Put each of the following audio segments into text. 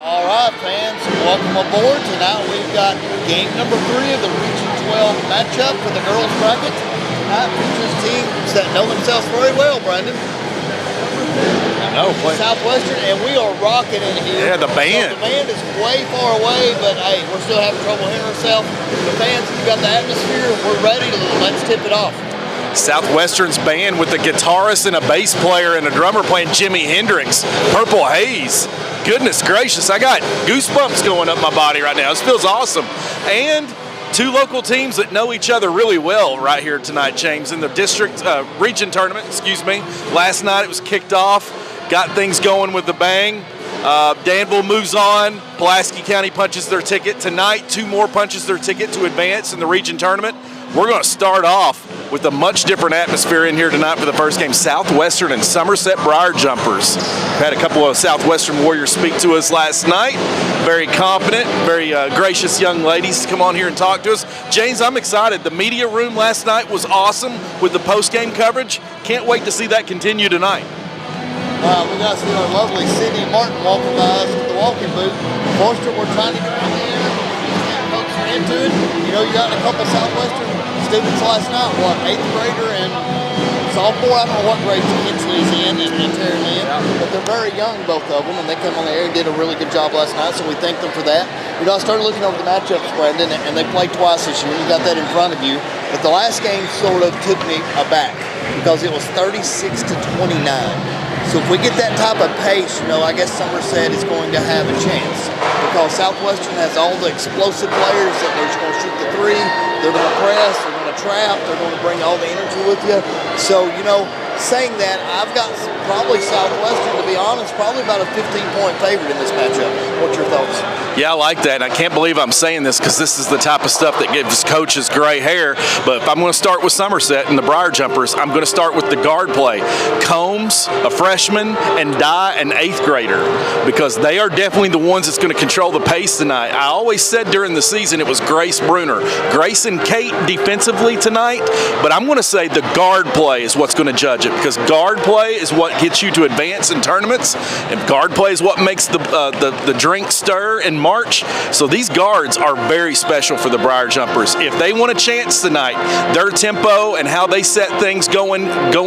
All right, fans, welcome aboard. Tonight we've got game number 3 of the Region 12 matchup for the girls bracket. Tonight features teams that know themselves very well, Brandon. Southwestern, and we are rocking in here. Yeah, the band. So the band is way far away, but hey, we're still having trouble hearing ourselves. The fans, you got the atmosphere. We're ready to let's tip it off. Southwestern's band with a guitarist and a bass player and a drummer playing Jimi Hendrix. Purple Haze. Goodness gracious, I got goosebumps going up my body right now. This feels awesome. And 2 local teams that know each other really well right here tonight, James, in the district region tournament, Last night it was kicked off, got things going with the bang. Danville moves on. Pulaski County punches their ticket. Tonight, 2 more punches their ticket to advance in the region tournament. We're going to start off with a much different atmosphere in here tonight for the first game. Southwestern and Somerset Briar Jumpers. We've had a couple of Southwestern Warriors speak to us last night. Very confident, very gracious young ladies to come on here and talk to us. James, I'm excited. The media room last night was awesome with the post-game coverage. Can't wait to see that continue tonight. We got to see our lovely Sydney Martin walking by us with the walking boot. Forster, we're trying to get on the air. Folks are into it. You know, you got a couple Southwestern students last night, 8th grader and sophomore. I don't know what grade Kinsley's in and Terry Lynn, but they're very young, both of them, and they came on the air and did a really good job last night, so we thank them for that. You know, I started looking over the matchups, Brandon, and they played twice this year. You got that in front of you, but the last game sort of took me aback because it was 36-29. So if we get that type of pace, you know, I guess Somerset is going to have a chance because Southwestern has all the explosive players that they're just going to shoot the 3, they're going to press, they're going to trap, they're going to bring all the energy with you. So, you know, saying that, I've got probably Southwestern, to be honest, probably about a 15-point favorite in this matchup. What's your thoughts? Yeah, I like that. And I can't believe I'm saying this because this is the type of stuff that gives coaches gray hair. But if I'm going to start with Somerset and the Briar Jumpers, I'm going to start with the guard play. Combs, a freshman, and Dye, an 8th grader, because they are definitely the ones that's going to control the pace tonight. I always said during the season it was Grace Bruner. Grace and Kate defensively tonight, but I'm going to say the guard play is what's going to judge it because guard play is what gets you to advance in tournaments, and guard play is what makes the drink stir in March. So these guards are very special for the Briar Jumpers. If they want a chance tonight, their tempo and how they set things going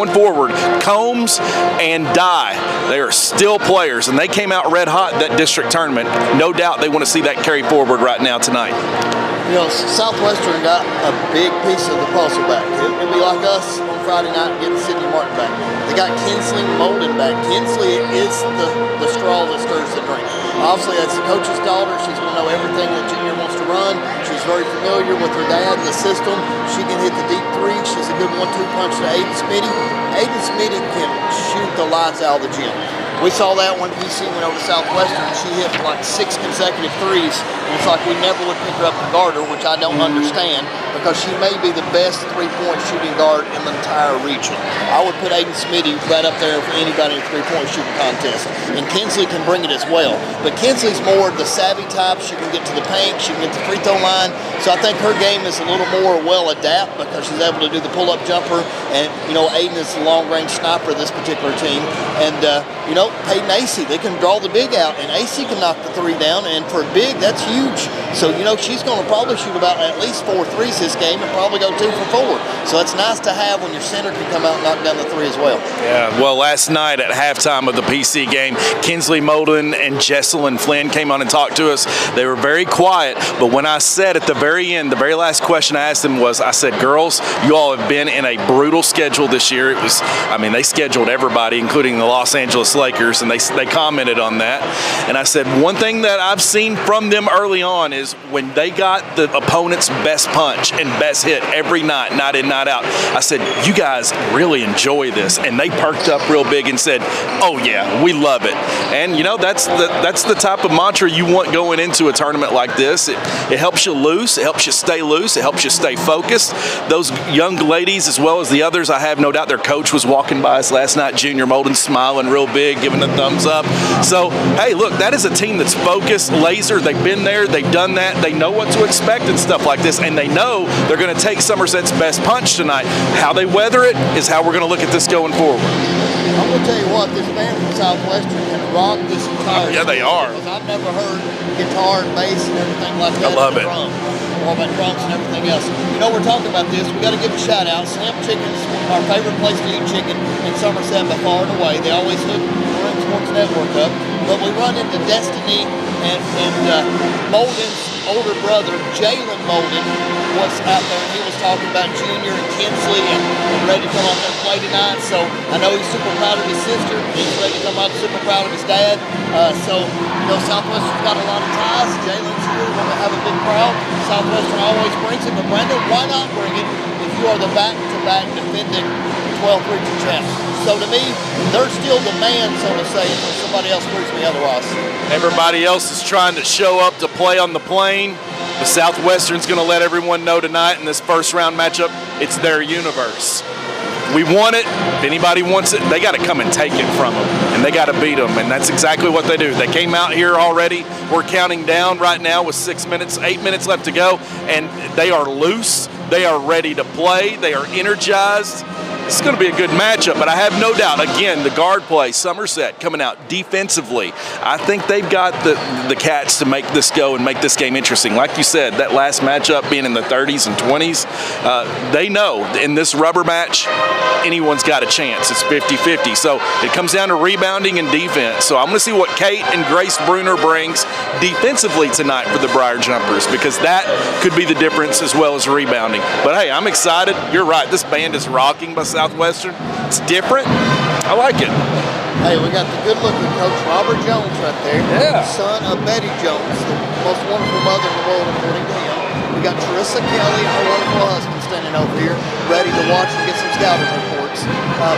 forward, Combs and Dye, they are still players, and they came out red hot that district tournament. No doubt they want to see that carry forward right now tonight. You know, Southwestern got a big piece of the puzzle back. It'll be like us on Friday night getting Sydney Martin back. They got Kinsley Molden back. Kinsley is the straw that stirs the drink. Obviously, that's the coach's daughter. She's going to know everything that Junior wants to run. She's very familiar with her dad and the system. She can hit the deep 3. She's a good 1-2 punch to Aiden Smitty. Aiden Smitty can shoot the lights out of the gym. We saw that when PC went over to Southwestern. She hit like 6 consecutive 3s. And it's like we never would pick her up and guard her, which I don't understand because she may be the best 3-point shooting guard in the entire region. I would put Aiden Smitty right up there for anybody in a 3-point shooting contest. And Kinsley can bring it as well. But Kinsley's more the savvy type. She can get to the paint. She can get the free throw line. So I think her game is a little more well-adapt because she's able to do the pull-up jumper. And, you know, Aiden is the long-range sniper of this particular team. And, you know, Peyton AC, they can draw the big out. And AC can knock the 3 down. And for a big, that's huge. So, you know, she's going to probably shoot about at least 4 threes this game and probably go 2 for 4. So it's nice to have when your center can come out and knock down the 3 as well. Yeah, well, last night at halftime of the PC game, Kinsley Molden and Jesselyn Flynn came on and talked to us. They were very quiet, but when I said at the very end, the very last question I asked them was, I said, girls, you all have been in a brutal schedule this year. It was, I mean, they scheduled everybody, including the Los Angeles Lakers, and they commented on that. And I said, one thing that I've seen from them early on is when they got the opponent's best punch and best hit every night, night in, night out, I said, you guys really enjoy this. And they perked up real big and said, oh yeah, we love it. And you know, that's the type of mantra you want going into a tournament like this. It helps you loose, it helps you stay loose, it helps you stay focused. Those young ladies, as well as the others, I have no doubt their coach was walking by us last night, Junior Molden, smiling real big, giving a thumbs up. So, hey, look, that is a team that's focused, laser. They've been there, they've done that, they know what to expect and stuff like this, and they know they're going to take Somerset's best punch tonight. How they weather it is how we're going to look at this going forward. I'm gonna tell you what, this band from Southwestern can rock this entire. Yeah, they are. Because I've never heard guitar and bass and everything like that. I love it. Or about drums and everything else. You know, we're talking about this. We got to give a shout out. Slim Chicken's our favorite place to eat chicken in Somerset by far and away. They always hook Marine Sports Network up. But we run into Destiny and Molden's older brother, Jalen Molden, was out there and he was talking about Junior and Kinsley and ready to come out there and play tonight. So I know he's super proud of his sister. He's ready to come out super proud of his dad. So, you know, Southwestern's got a lot of ties. Jalen's here. We're going to have a big crowd. Southwestern always brings it. But Brandon, why not bring it if you are the back-to-back defending 12th region champs? So to me, they're still the man, so to say, until somebody else proves me otherwise. Everybody else is trying to show up to play on the plane. The Southwestern's going to let everyone know tonight in this first round matchup, it's their universe. We want it. If anybody wants it, they got to come and take it from them, and they got to beat them, and that's exactly what they do. They came out here already. We're counting down right now with 8 minutes left to go, and they are loose. They are ready to play. They are energized. It's going to be a good matchup, but I have no doubt, again, the guard play, Somerset coming out defensively. I think they've got the cats to make this go and make this game interesting. Like you said, that last matchup being in the 30s and 20s, they know in this rubber match, anyone's got a chance. It's 50-50. So it comes down to rebounding and defense. So I'm going to see what Kate and Grace Bruner brings defensively tonight for the Briar Jumpers, because that could be the difference as well as rebounding. But hey, I'm excited. You're right. This band is rocking by Southwestern. It's different. I like it. Hey, we got the good-looking coach Robert Jones right there. Yeah. Son of Betty Jones, the most wonderful mother in the world, according to him. We got Teresa Kelly, her wonderful husband, standing over here, ready to watch and get some scouting reports.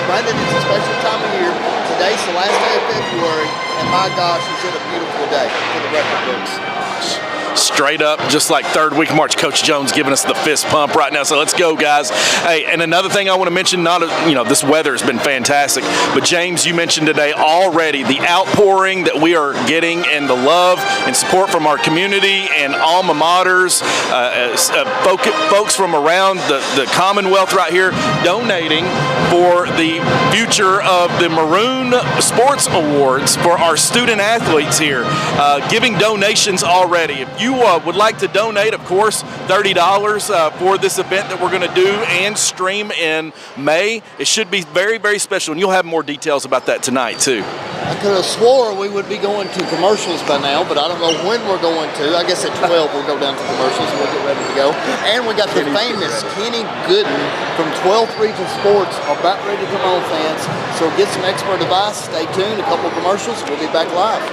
Brandon, it's a special time of year. Today's the last day of February, and my gosh, is it a beautiful day for the record books. Straight up, just like third week of March, Coach Jones giving us the fist pump right now. So let's go, guys. Hey, and another thing I want to mention, this weather has been fantastic, but James, you mentioned today already the outpouring that we are getting and the love and support from our community and alma maters, folks from around the Commonwealth right here donating for the future of the Maroon Sports Awards for our student athletes here, giving donations already. If you would like to donate, of course, $30 for this event that we're going to do and stream in May. It should be very, very special, and you'll have more details about that tonight, too. I could have swore we would be going to commercials by now, but I don't know when we're going to. I guess at 12 we'll go down to commercials and we'll get ready to go. And we got the famous Kenny Gooden from 12th Region Sports about ready to come on, fans. So get some expert advice. Stay tuned. A couple of commercials. We'll be back live.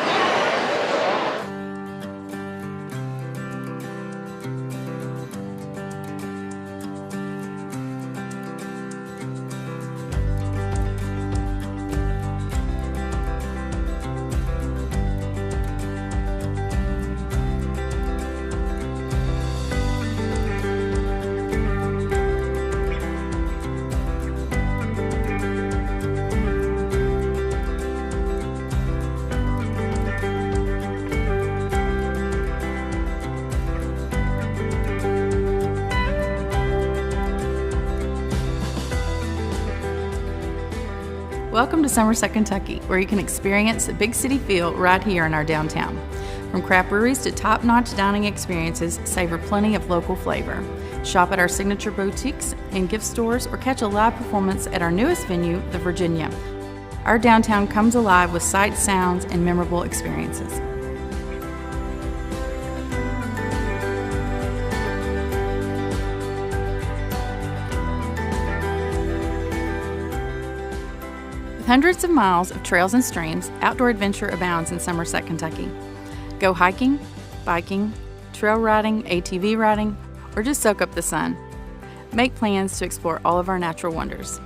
Welcome to Somerset, Kentucky, where you can experience the big city feel right here in our downtown. From craft breweries to top-notch dining experiences, savor plenty of local flavor. Shop at our signature boutiques and gift stores or catch a live performance at our newest venue, the Virginia. Our downtown comes alive with sights, sounds, and memorable experiences. With hundreds of miles of trails and streams, outdoor adventure abounds in Somerset, Kentucky. Go hiking, biking, trail riding, ATV riding, or just soak up the sun. Make plans to explore all of our natural wonders.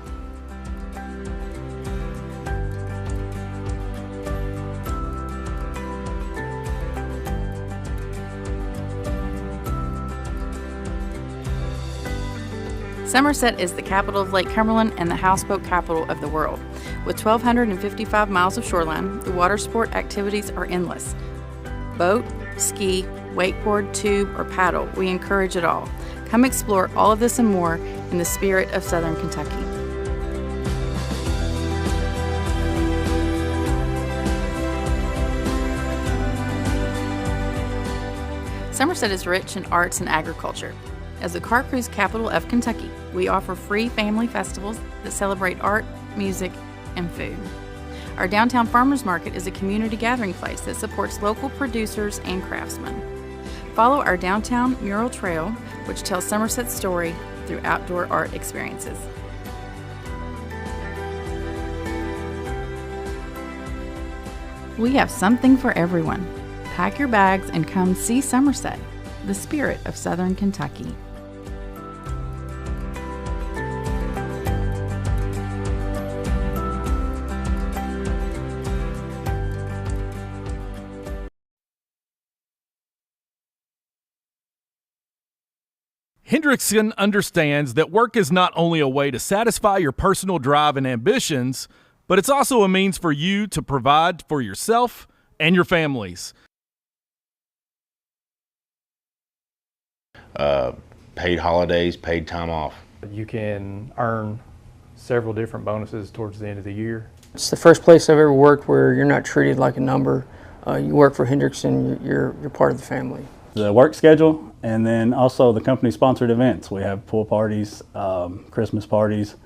Somerset is the capital of Lake Cumberland and the houseboat capital of the world. With 1,255 miles of shoreline, the water sport activities are endless. Boat, ski, wakeboard, tube, or paddle, we encourage it all. Come explore all of this and more in the spirit of Southern Kentucky. Somerset is rich in arts and agriculture. As the car cruise capital of Kentucky, we offer free family festivals that celebrate art, music, and food. Our downtown farmers market is a community gathering place that supports local producers and craftsmen. Follow our downtown mural trail, which tells Somerset's story through outdoor art experiences. We have something for everyone. Pack your bags and come see Somerset, the spirit of Southern Kentucky. Hendrickson understands that work is not only a way to satisfy your personal drive and ambitions, but it's also a means for you to provide for yourself and your families. Paid holidays, paid time off. You can earn several different bonuses towards the end of the year. It's the first place I've ever worked where you're not treated like a number. You work for Hendrickson, you're part of the family. The work schedule, and then also the company-sponsored events. We have pool parties, Christmas parties,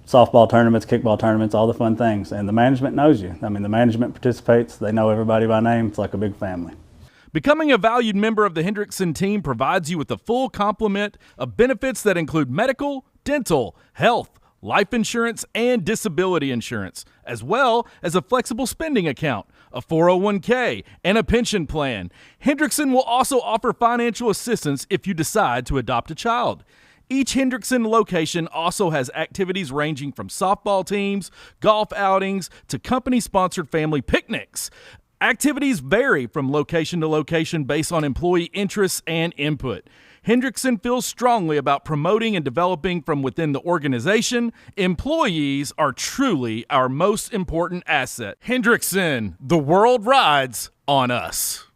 softball tournaments, kickball tournaments, all the fun things. And the management knows you. I mean, the management participates. They know everybody by name. It's like a big family. Becoming a valued member of the Hendrickson team provides you with a full complement of benefits that include medical, dental, health, life insurance, and disability insurance, as well as a flexible spending account, a 401k, and a pension plan. Hendrickson will also offer financial assistance if you decide to adopt a child. Each Hendrickson location also has activities ranging from softball teams, golf outings, to company-sponsored family picnics. Activities vary from location to location based on employee interests and input. Hendrickson feels strongly about promoting and developing from within the organization. Employees are truly our most important asset. Hendrickson, the world rides on us.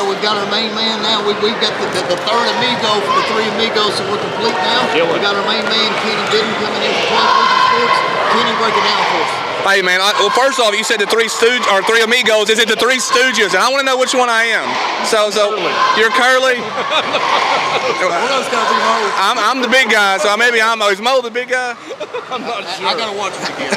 We've got our main man now. We've got the third amigo for the three amigos, so we're complete now. We got our main man, Kenny Bidden, coming in from 12 Region Sports. Kenny, break it down for us. Hey man, well first off, you said the three amigos. Is it the Three Stooges? And I want to know which one I am. So you're Curly. I'm the big guy, so maybe is Mo the big guy? I'm not sure. I gotta watch it again.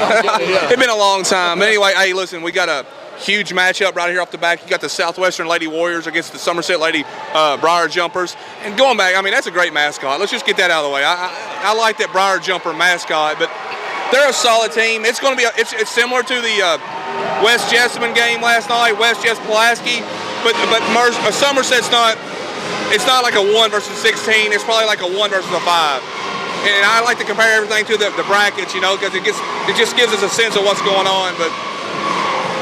It's been a long time. But anyway, hey, listen, we got a huge matchup right here off the back. You got the Southwestern Lady Warriors against the Somerset Lady Briar Jumpers. And going back, I mean, that's a great mascot. Let's just get that out of the way. I like that Briar Jumper mascot, but they're a solid team. It's going to be it's similar to the West Jessamine game last night, West Jess Pulaski, but Somerset's not. It's not like a 1 versus 16. It's probably like a 1 versus a 5. And I like to compare everything to the brackets, you know, because it just gives us a sense of what's going on. But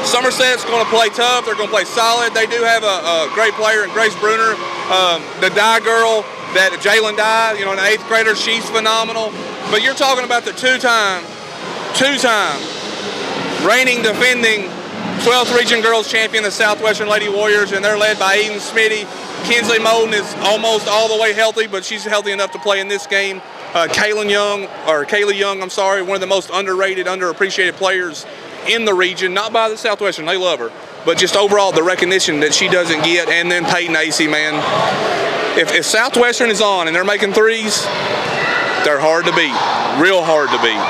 Somerset's going to play tough. They're going to play solid. They do have a great player in Grace Bruner. The Dye girl, that Jalen Dye, an 8th grader, she's phenomenal. But you're talking about the two-time reigning, defending 12th Region Girls Champion, the Southwestern Lady Warriors, and they're led by Eden Smitty. Kinsley Molden is almost all the way healthy, but she's healthy enough to play in this game. Kaylee Young, one of the most underrated, underappreciated players in the region, not by the Southwestern, they love her, but just overall the recognition that she doesn't get. And then Peyton Acey, man. If Southwestern is on and they're making threes, they're hard to beat, real hard to beat.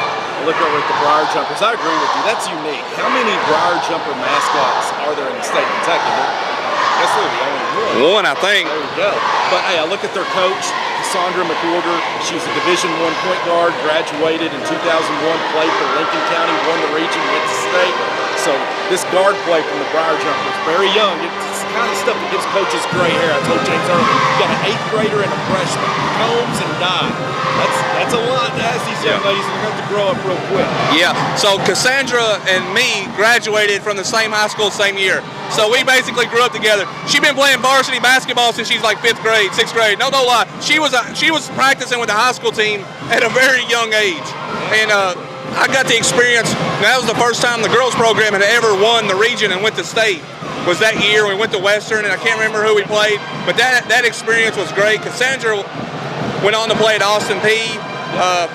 Look over at the Briar Jumpers. I agree with you. That's unique. How many Briar Jumper mascots are there in the state of Kentucky? That's really the only one, I think. There you go. But hey, I look at their coach, Cassandra McWhorter. She's a Division I point guard, graduated in 2001, played for Lincoln County, won the region, went to state. So this guard play from the Briar Jumpers, very young. It's the kind of stuff that gives coaches gray hair. I told James earlier, you got an 8th grader and a freshman, Combs and Dye. That's a lot to ask these young ladies, and they're going to have to grow up real quick. Yeah, so Cassandra and me graduated from the same high school, same year. So we basically grew up together. She's been playing varsity basketball since she's like 5th grade, 6th grade. No lie. She was practicing with the high school team at a very young age. And I got the experience. That was the first time the girls program had ever won the region and went to state. Was that year we went to Western, and I can't remember who we played, but that experience was great. Cassandra went on to play at Austin Peay.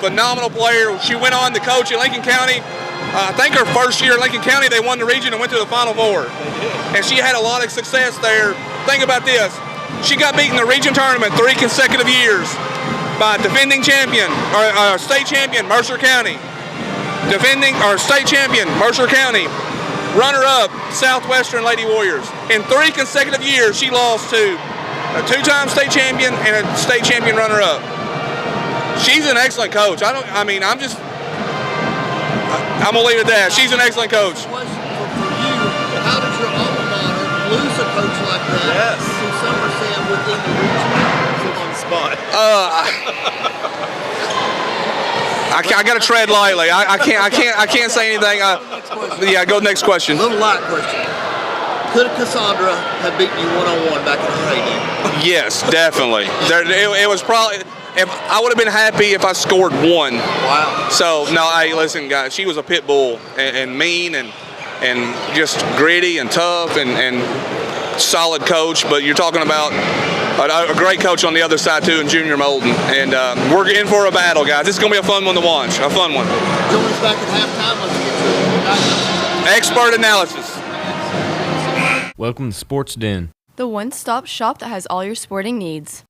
Phenomenal player. She went on to coach at Lincoln County. I think her first year at Lincoln County, they won the region and went to the Final Four. And she had a lot of success there. Think about this. She got beat in the region tournament 3 consecutive years by defending champion, or state champion, Mercer County. Defending, or state champion, Mercer County. Runner-up, Southwestern Lady Warriors. In 3 consecutive years, she lost to a 2-time state champion and a state champion runner-up. She's an excellent coach. I'm gonna leave it at that. She's an excellent coach. Question for you: how does your alma mater lose a coach like that to Somerset within the region? On the spot. I gotta tread lightly. I can't say anything. Yeah, go next question. A little light question. Could Cassandra have beaten you one-on-one back in her heyday? Yes, definitely. It was probably. If I would have been happy if I scored 1. Wow. So no, hey, listen, guys. She was a pit bull and mean and just gritty and tough and solid coach. But you're talking about a great coach on the other side too, in Junior Molden. And we're in for a battle, guys. This is gonna be a fun one to watch. A fun one. Join us back at halftime. Let's get to expert analysis. Welcome to Sports Den, the one-stop shop that has all your sporting needs.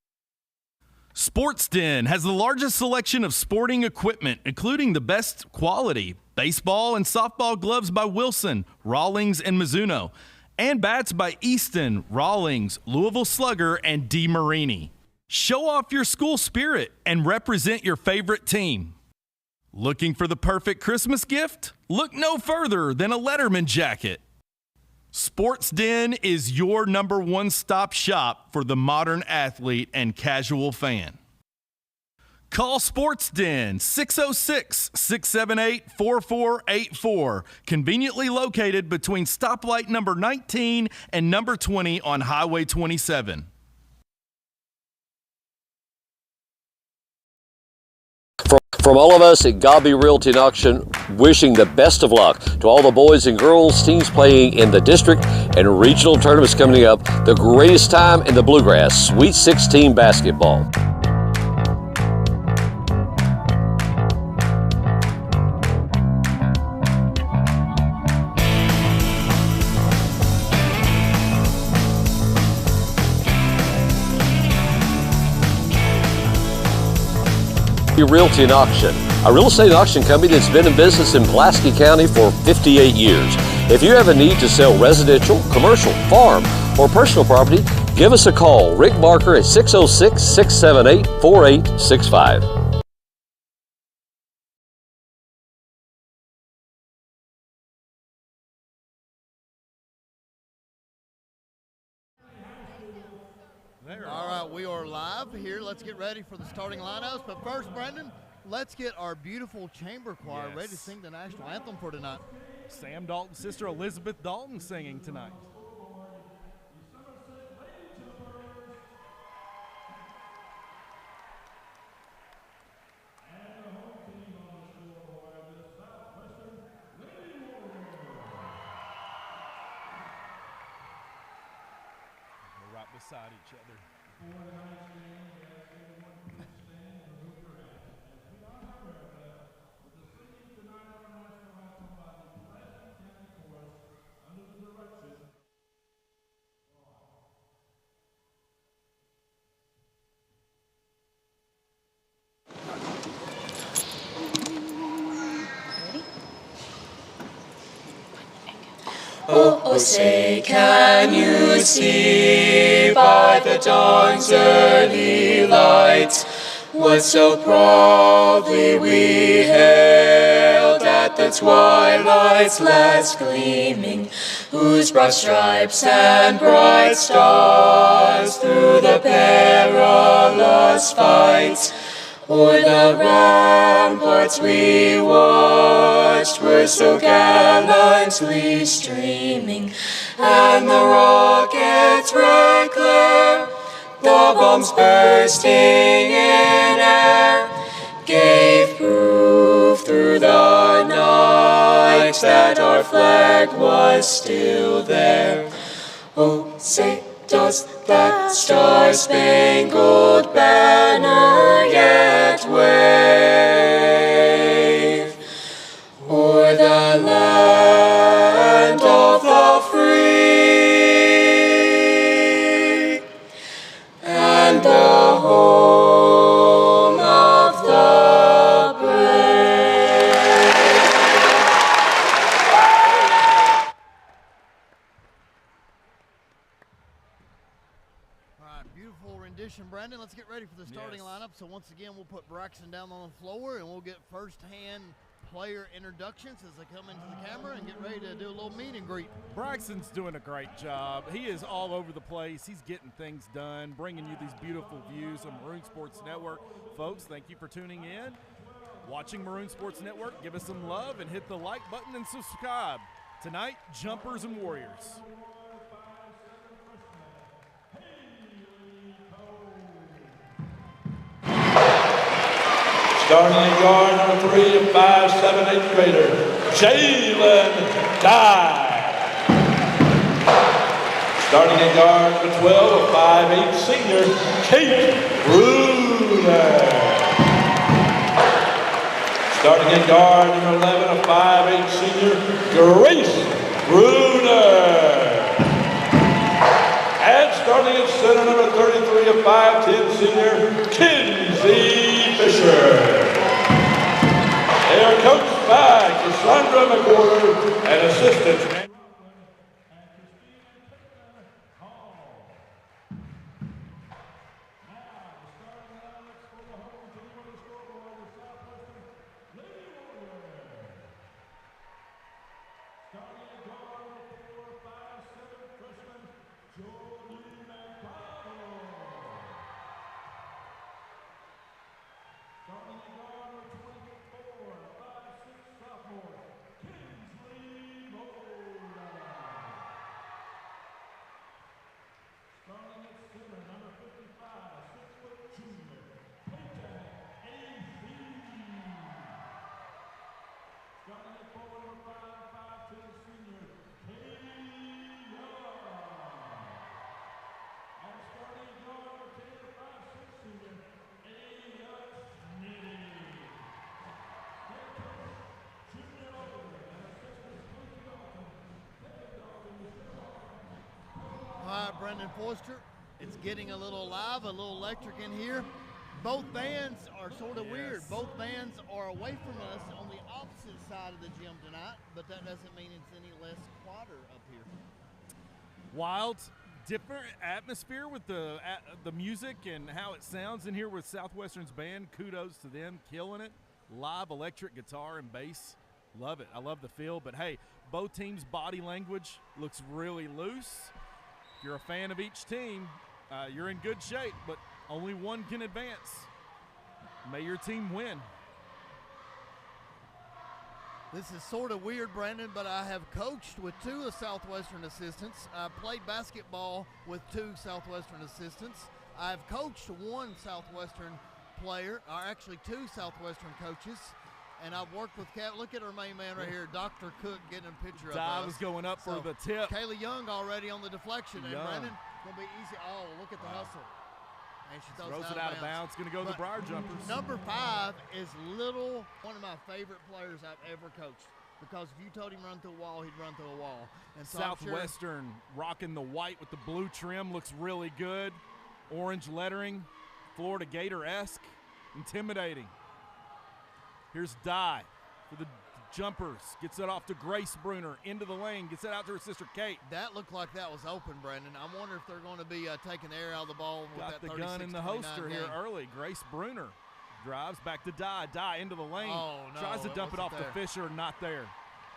Sports Den has the largest selection of sporting equipment, including the best quality baseball and softball gloves by Wilson, Rawlings, and Mizuno, and bats by Easton, Rawlings, Louisville Slugger, and DeMarini. Show off your school spirit and represent your favorite team. Looking for the perfect Christmas gift? Look no further than a Letterman jacket. Sports Den is your number one stop shop for the modern athlete and casual fan. Call Sports Den 606-678-4484, conveniently located between stoplight number 19 and number 20 on Highway 27. From all of us at Gobby Realty and Auction, wishing the best of luck to all the boys and girls teams playing in the district and regional tournaments coming up. The greatest time in the Bluegrass, Sweet 16 basketball. Realty and Auction, a real estate auction company that's been in business in Pulaski County for 58 years. If you have a need to sell residential, commercial, farm, or personal property, give us a call. Rick Barker at 606-678-4865. All right, we are live here. Let's get ready for the starting lineups. But first, Brendan, let's get our beautiful chamber choir ready to sing the national anthem for tonight. Sam Dalton's sister Elizabeth Dalton singing tonight. They're right beside each other. Oh, say, can you see by the dawn's early light what so proudly we hailed at the twilight's last gleaming, whose broad stripes and bright stars through the perilous fight o'er the ramparts we watched were so gallantly streaming, and the rockets' red glare, the bombs bursting in air, gave proof through the night that our flag was still there. Oh, say, does that star-spangled banner yet wave o'er the land of the free and the home of the brave? Beautiful rendition, Brandon. Let's get ready for the starting lineup. So once again, we'll put Braxton down on the floor, and we'll get first-hand player introductions as they come into the camera and get ready to do a little meet and greet. Braxton's doing a great job. He is all over the place. He's getting things done, bringing you these beautiful views on Maroon Sports Network. Folks, thank you for tuning in. Watching Maroon Sports Network, give us some love and hit the like button and subscribe. Tonight, Jumpers and Warriors. Starting in guard number 3, a 5'7", 8th grader, Jalen Dye. Starting in guard number 12, a 5'8", senior, Kate Bruner. Starting in guard number 11, a 5'8", senior, Grace Bruner. And starting at center number 33, a 5'10", senior, Kinsey Fisher. They are coached by Cassandra McWhorter and assistants. Brendan Forster. It's getting a little live, a little electric in here. Both bands are sort of weird. Both bands are away from us on the opposite side of the gym tonight, but that doesn't mean it's any less quieter up here. Wild, different atmosphere with the music and how it sounds in here with Southwestern's band. Kudos to them, killing it. Live electric guitar and bass. Love it. I love the feel. But hey, both teams' body language looks really loose. If you're a fan of each team, you're in good shape, but only one can advance. May your team win. This is sort of weird, Brandon, but I have coached with 2 of the Southwestern assistants. I played basketball with 2 Southwestern assistants. I've coached 1 Southwestern player, or actually 2 Southwestern coaches, and I've worked with look at our main man right here, Dr. Cook, getting a picture of us. Dive is going up for the tip. Kaylee Young already on the deflection, and Young. Brandon, going to be easy. Oh, look at the hustle. And she throws it out of bounds. Going to go to the Briar Jumpers. Number 5 is one of my favorite players I've ever coached, because if you told him run through a wall, he'd run through a wall. And so Southwestern rocking the white with the blue trim, looks really good. Orange lettering, Florida Gator-esque, intimidating. Here's Dye for the Jumpers. Gets it off to Grace Bruner, into the lane, gets it out to her sister Kate. That looked like that was open, Brandon. I wonder if they're going to be taking the air out of the ball with Got that the gun in the holster here game. early. Grace Bruner drives back to Dye into the lane. Oh, no, tries to dump it off to Fisher, not there.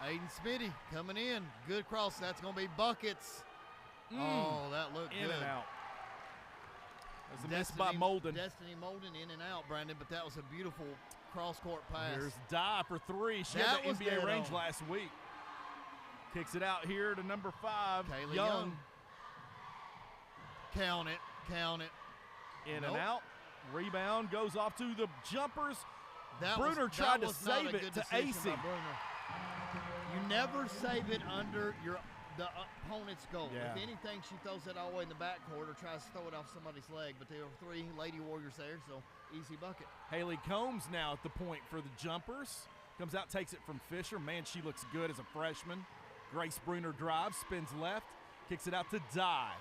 Aiden Smitty coming in. Good cross. That's going to be buckets. Oh, that looked in good. And out. That was a miss by Molden. Destiny Molden in and out, Brandon, but that was a beautiful cross-court pass. Here's Dye for 3. She had the NBA range last week. Kicks it out here to number 5, Kaylee Young. Count it. In and out. Rebound goes off to the Jumpers. That Bruner tried to save it to AC. You never save it under the opponent's goal. Yeah. If anything, she throws it all the way in the backcourt or tries to throw it off somebody's leg. But there are 3 Lady Warriors there, so easy bucket. Haley Combs now at the point for the Jumpers. Comes out, takes it from Fisher. Man, she looks good as a freshman. Grace Bruner drives, spins left, kicks it out to Dye.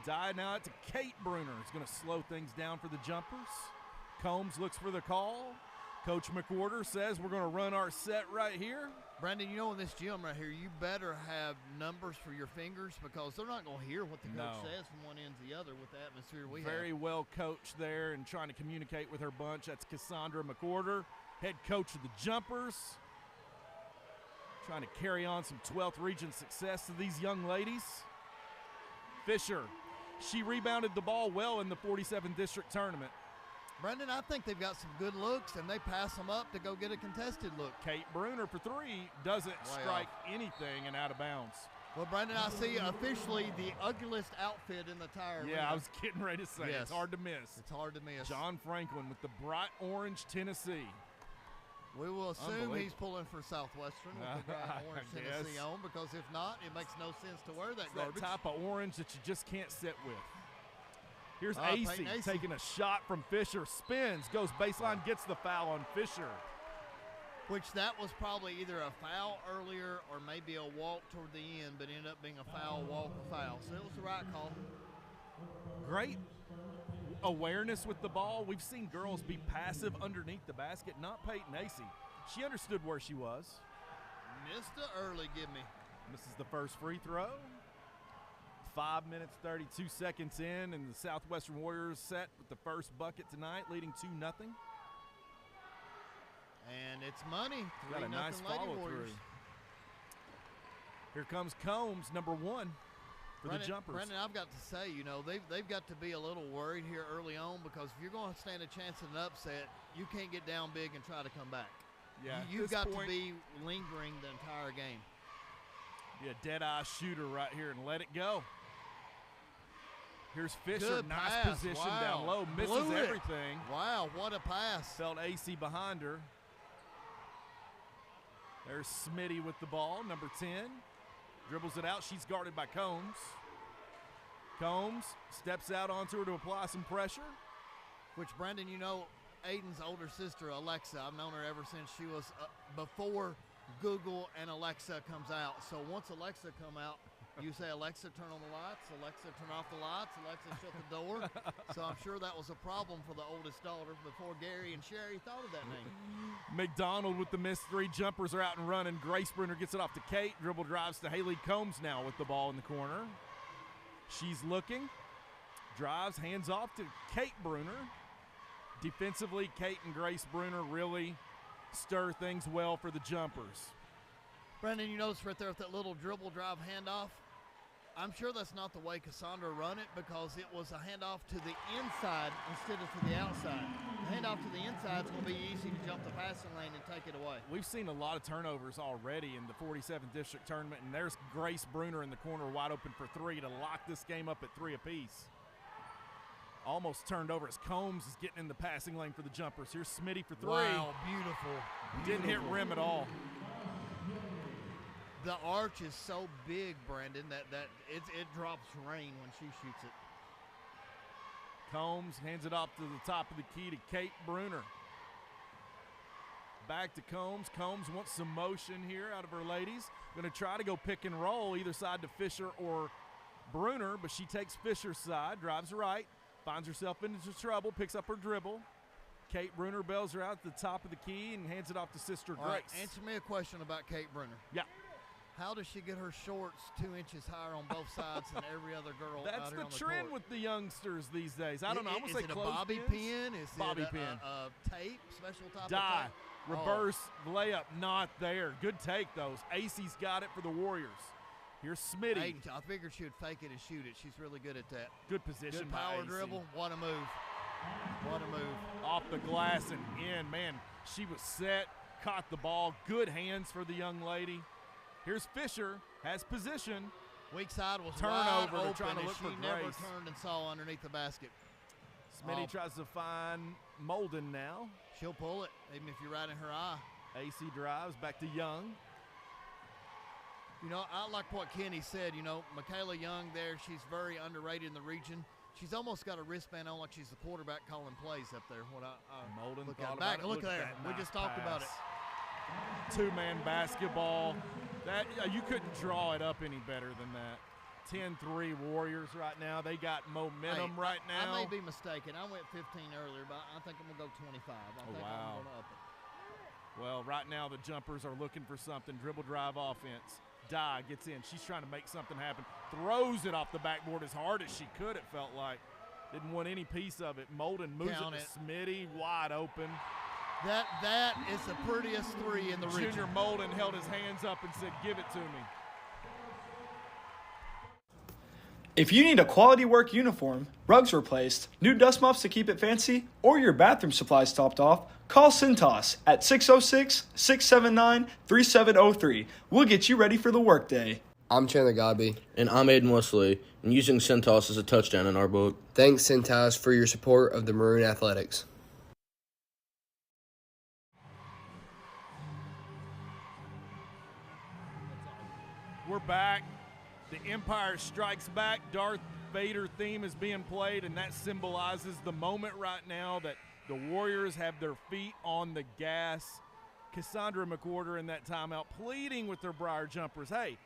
Dye now out to Kate Bruner. It's going to slow things down for the Jumpers. Combs looks for the call. Coach McWhorter says we're going to run our set right here. Brandon, you know, in this gym right here, you better have numbers for your fingers, because they're not going to hear what the coach says from one end to the other with the atmosphere we have. Very well coached there and trying to communicate with her bunch. That's Cassandra McWhorter, head coach of the Jumpers. Trying to carry on some 12th region success to these young ladies. Fisher, she rebounded the ball well in the 47 district tournament. Brendan, I think they've got some good looks, and they pass them up to go get a contested look. Kate Bruner for 3 doesn't strike anything and out of bounds. Well, Brendan, I see officially the ugliest outfit in the tire arena. Yeah, I was getting ready to say it's hard to miss. It's hard to miss. John Franklin with the bright orange Tennessee. We will assume he's pulling for Southwestern with the bright orange Tennessee on, because if not, it makes no sense to wear that garbage. That type of orange that you just can't sit with. Here's AC taking a shot from Fisher, spins, goes baseline, gets the foul on Fisher. Which that was probably either a foul earlier or maybe a walk toward the end, but ended up being a foul, walk, or foul. So it was the right call. Great awareness with the ball. We've seen girls be passive underneath the basket, not Peyton AC. She understood where she was. Missed it early, give me. Misses the first free throw. 5 minutes, 32 seconds in, and the Southwestern Warriors set with the first bucket tonight, leading 2-0. And it's money. Got a nice follow-through. Here comes Combs, number 1 for the Jumpers. Brendan, I've got to say, you know, they've got to be a little worried here early on, because if you're going to stand a chance at an upset, you can't get down big and try to come back. Yeah, you've got to be lingering the entire game. Be a dead-eye shooter right here and let it go. Here's Fisher, Good nice pass. position Wow. down low, misses Blew it. everything. Wow, what a pass. Felt AC behind her. There's Smitty with the ball, number 10. Dribbles it out, she's guarded by Combs. Combs steps out onto her to apply some pressure. Which, Brandon, you know, Aiden's older sister, Alexa, I've known her ever since she was before Google and Alexa comes out. So once Alexa come out, you say, Alexa, turn on the lights. Alexa, turn off the lights. Alexa, shut the door. So I'm sure that was a problem for the oldest daughter before Gary and Sherry thought of that name. McDonald with the missed 3. Jumpers are out and running. Grace Bruner gets it off to Kate. Dribble drives to Haley Combs now with the ball in the corner. She's looking. Drives, hands off to Kate Bruner. Defensively, Kate and Grace Bruner really stir things well for the Jumpers. Brandon, you notice right there with that little dribble drive handoff? I'm sure that's not the way Cassandra run it, because it was a handoff to the inside instead of to the outside. The handoff to the inside is going to be easy to jump the passing lane and take it away. We've seen a lot of turnovers already in the 47th District Tournament, and there's Grace Bruner in the corner wide open for 3 to lock this game up at 3 apiece. Almost turned over as Combs is getting in the passing lane for the jumpers. Here's Smitty for 3. Wow, beautiful. Didn't hit rim at all. The arch is so big, Brandon, that it drops rain when she shoots it. Combs hands it off to the top of the key to Kate Bruner. Back to Combs. Combs wants some motion here out of her ladies. Going to try to go pick and roll either side to Fisher or Bruner, but she takes Fisher's side, drives right, finds herself into trouble, picks up her dribble. Kate Bruner bails her out at the top of the key and hands it off to sister Grace. All right, answer me a question about Kate Bruner. Yeah. How does she get her shorts 2 inches higher on both sides than every other girl That's out here the on the trend court? with the youngsters these days. I don't know. I'm going to say Is it a bobby clothespins. pin? Is Bobby it pin. a tape, special type Die. of tape? Reverse layup, not there. Good take, those. Acey's got it for the Warriors. Here's Smitty. I figured she would fake it and shoot it. She's really good at that. Good position. Good power by dribble. What a move. What a move. Off the glass and in. Man, she was set, caught the ball. Good hands for the young lady. Here's Fisher, has position. Weak side was turnover. wide They're trying to open, look for and she never Grace. turned and saw underneath the basket. Smitty tries to find Molden now. She'll pull it, even if you're right in her eye. AC drives back to Young. You know, I like what Kenny said. You know, Michaela Young there, she's very underrated in the region. She's almost got a wristband on like she's the quarterback calling plays up there. When Molden look thought at back, about it. look there. at that We nice just talked about it. pass. Two-man basketball. That you couldn't draw it up any better than that. 10-3 Warriors right now. They got momentum right now. I may be mistaken. I went 15 earlier, but I think I'm going to go 25. I think wow. I'm going to up it. Well, right now the jumpers are looking for something. Dribble drive offense. Di gets in. She's trying to make something happen. Throws it off the backboard as hard as she could, it felt like. Didn't want any piece of it. Molden moves Count it to it. Smitty, wide open. That is the prettiest three in the region. Junior Molden held his hands up and said, "Give it to me." If you need a quality work uniform, rugs replaced, new dust mops to keep it fancy, or your bathroom supplies topped off, call Cintas at 606-679-3703. We'll get you ready for the workday. I'm Chandler Godby. And I'm Aiden Wesley, and using Cintas is a touchdown in our book. Thanks, Cintas, for your support of the Maroon Athletics. We're back. The Empire Strikes Back. Darth Vader theme is being played, and that symbolizes the moment right now that the Warriors have their feet on the gas. Cassandra McWhorter in that timeout pleading with their Briar jumpers. Hey,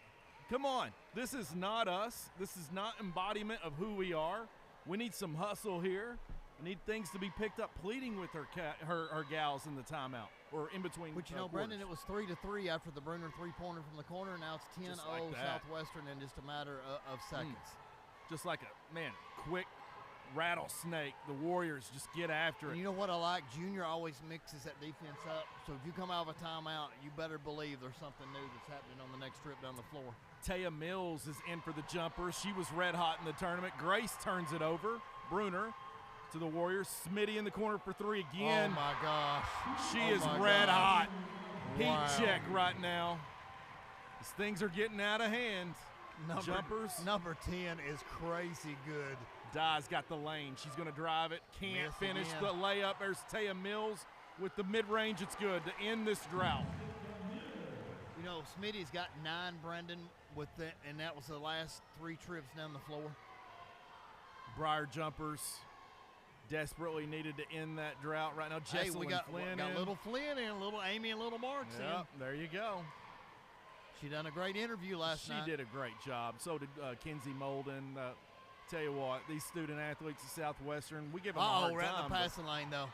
come on. This is not us. This is not embodiment of who we are. We need some hustle here. We need things to be picked up, pleading with her gals in the timeout or in between. But you know, Brendan, it was 3-3 after the Bruner three-pointer from the corner. Now it's 10-0 like Southwestern in just a matter of seconds. Just like a, quick rattlesnake. The Warriors just get after it. And you know what I like? Junior always mixes that defense up. So if you come out of a timeout, you better believe there's something new that's happening on the next trip down the floor. Taya Mills is in for the jumper. She was red hot in the tournament. Grace turns it over. Bruner to the Warriors. Smitty in the corner for three again. Oh, my gosh. She is red hot. Heat check right now. As things are getting out of hand. Jumpers. Number 10 is crazy good. Di's got the lane. She's going to drive it. Can't Miss finish again. the layup. There's Taya Mills with the mid-range. It's good to end this drought. You know, Smitty's got 9, Brendan, and that was the last 3 trips down the floor. Briar jumpers desperately needed to end that drought right now. Hey, we got Flynn little Flynn in, little Amy and little Marks in. There you go. She done a great interview last night. She did a great job. So did Kenzie Molden. Tell you what, these student athletes at Southwestern, we give them a hard time. Right in the passing lane, though.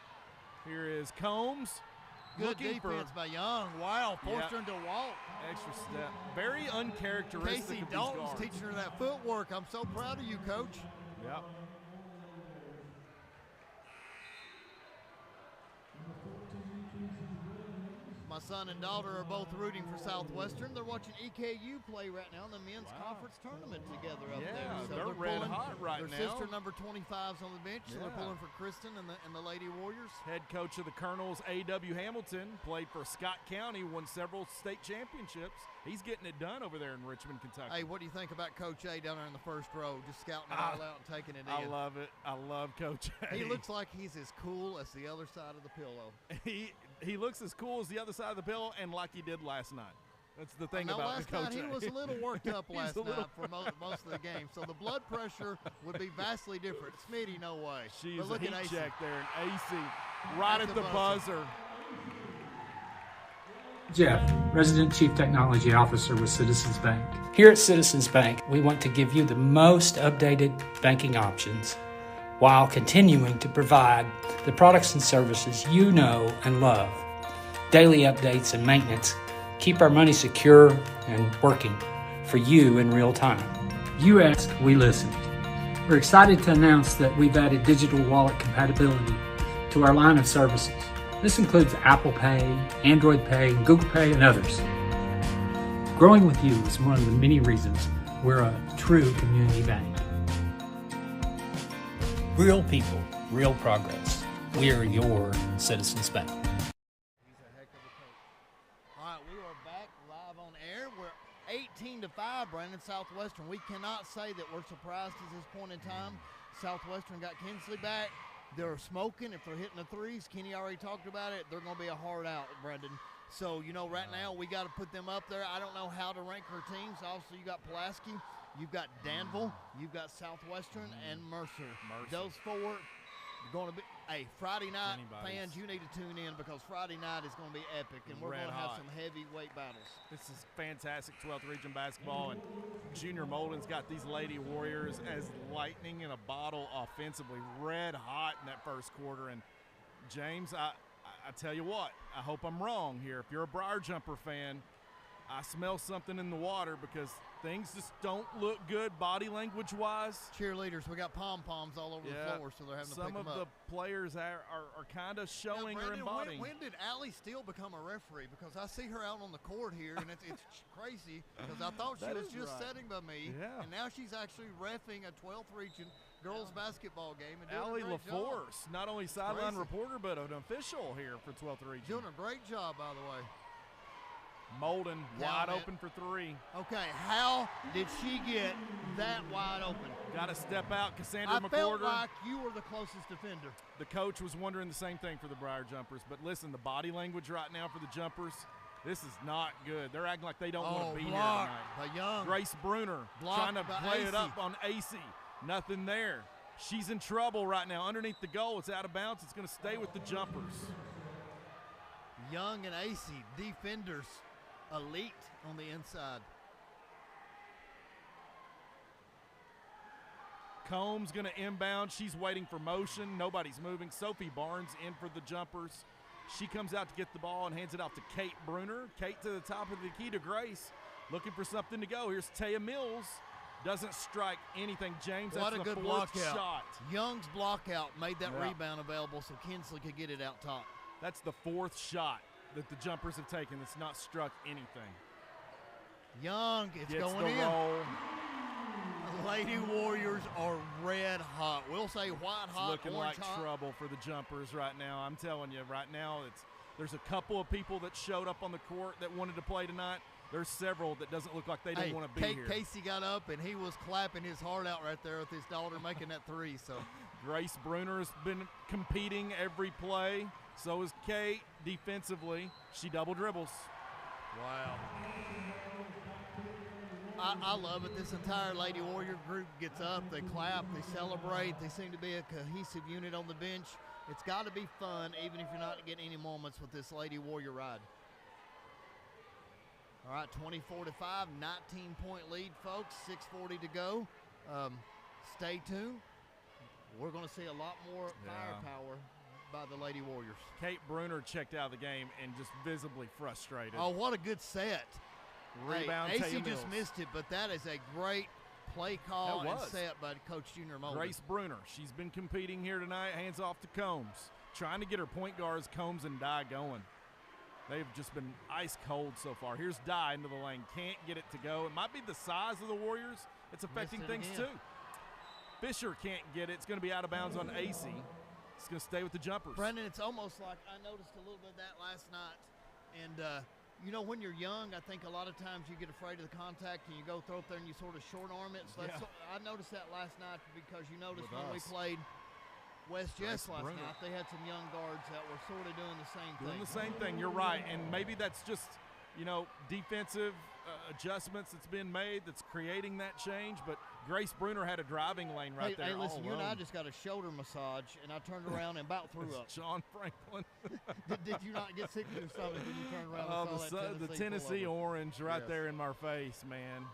Here is Combs. Good defense by Young. Wow, forced her into a walk. Extra step. Very uncharacteristic Casey of these Dalton's guards. teaching her that footwork. I'm so proud of you, Coach. Yep. My son and daughter are both rooting for Southwestern. They're watching EKU play right now in the men's conference tournament together up there. So they're red pulling, hot right their now. Their sister number 25's on the bench, so they're pulling for Kristen and the Lady Warriors. Head coach of the Colonels, A.W. Hamilton, played for Scott County, won several state championships. He's getting it done over there in Richmond, Kentucky. Hey, what do you think about Coach A down there in the first row, just scouting it all out and taking it in? I love it. I love Coach A. He looks like he's as cool as the other side of the pillow. He looks as cool as the other side of the pillow and like he did last night. That's the thing about last Coach night A. he was a little worked up last night for most of the game, so the blood pressure would be vastly different. Smitty, no way. She's but look a heat at AC. check there, and AC right at the buzzer. Jeff, Resident Chief Technology Officer with Citizens Bank. Here at Citizens Bank, we want to give you the most updated banking options while continuing to provide the products and services you know and love. Daily updates and maintenance keep our money secure and working for you in real time. You asked, we listened. We're excited to announce that we've added digital wallet compatibility to our line of services. This includes Apple Pay, Android Pay, Google Pay, and others. Growing with you is one of the many reasons we're a true community bank. Real people, real progress. We are your Citizens Bank. He's a heck of a coach. All right, we are back live on air. We're 18-5, Brandon, Southwestern. We cannot say that we're surprised at this point in time. Southwestern got Kinsley back. They're smoking. If they're hitting the threes, Kenny already talked about it, they're going to be a hard out, Brendan. So, right now we got to put them up there. I don't know how to rank her teams. Obviously, you got Pulaski, you've got Danville, you've got Southwestern, and Mercer. Those four are going to be, hey, Friday night, fans, you need to tune in because Friday night is going to be epic, and we're going to have some heavyweight battles. This is fantastic 12th Region basketball, and Junior Molden's got these Lady Warriors as lightning in a bottle offensively, red hot in that first quarter. And James, I tell you what, I hope I'm wrong here. If you're a Briar Jumper fan, I smell something in the water because things just don't look good body language-wise. Cheerleaders, we got pom-poms all over the floor, so they're having to pick them up. Some of the players are kind of showing or embodying. When did Allie Steele become a referee? Because I see her out on the court here, and it's crazy because I thought she was just sitting by me, and now she's actually reffing a 12th Region girls basketball game. And Allie doing a great job. LaForce, not only sideline reporter, but an official here for 12th Region. Doing a great job, by the way. Molden wide open for three. Okay, how did she get that wide open? Got to step out, Cassandra McWhorter. I felt like you were the closest defender. The coach was wondering the same thing for the Briar Jumpers, but listen, the body language right now for the Jumpers, this is not good. They're acting like they don't want to be here tonight. By Young. Grace Bruner trying to play it up on AC. Nothing there. She's in trouble right now. Underneath the goal, it's out of bounds. It's going to stay with the Jumpers. Young and AC, defenders. Elite on the inside. Combs going to inbound. She's waiting for motion. Nobody's moving. Sophie Barnes in for the Jumpers. She comes out to get the ball and hands it off to Kate Bruner. Kate to the top of the key to Grace. Looking for something to go. Here's Taya Mills. Doesn't strike anything. James, what that's a the good fourth block out. shot. Young's block out made that rebound available so Kinsley could get it out top. That's the fourth shot that the Jumpers have taken that's not struck anything. Young, it's Gets going the in. Roll. The Lady Warriors are red hot. We'll say white hot, Looking orange like hot. trouble for the Jumpers right now. I'm telling you, right now there's a couple of people that showed up on the court that wanted to play tonight. There's several that doesn't look like they didn't want to be here. Casey got up and he was clapping his heart out right there with his daughter making that three. So Grace Bruner has been competing every play. So is Kate defensively. She double dribbles. Wow. I love it. This entire Lady Warrior group gets up, they clap, they celebrate. They seem to be a cohesive unit on the bench. It's got to be fun, even if you're not getting any moments with this Lady Warrior ride. All right, 24-5, 19-point lead, folks. 6:40 to go. Stay tuned. We're going to see a lot more firepower by the Lady Warriors. Kate Bruner checked out of the game and just visibly frustrated. Oh, what a good set. Rebound, AC Taya just Mills. missed it, but that is a great play call and set by Coach Junior Molden. Grace Bruner, she's been competing here tonight. Hands off to Combs. Trying to get her point guards, Combs and Dye going. They've just been ice cold so far. Here's Dye into the lane. Can't get it to go. It might be the size of the Warriors. It's affecting things too. Fisher can't get it. It's going to be out of bounds on AC. It's going to stay with the jumpers. Brendan, it's almost like I noticed a little bit of that last night. And, when you're young, I think a lot of times you get afraid of the contact and you go throw up there and you sort of short arm it. So I noticed that last night because you noticed when we played West Jess last night, they had some young guards that were sort of doing the same thing. Doing the same thing, you're right. And maybe that's just, defensive adjustments that's been made that's creating that change. But Grace Bruner had a driving lane right there. Hey, listen, all you and I alone. just got a shoulder massage, and I turned around and about threw up. John Franklin. did you not get sick to your stomach when you turned around and saw the Tennessee orange right there in my face, man.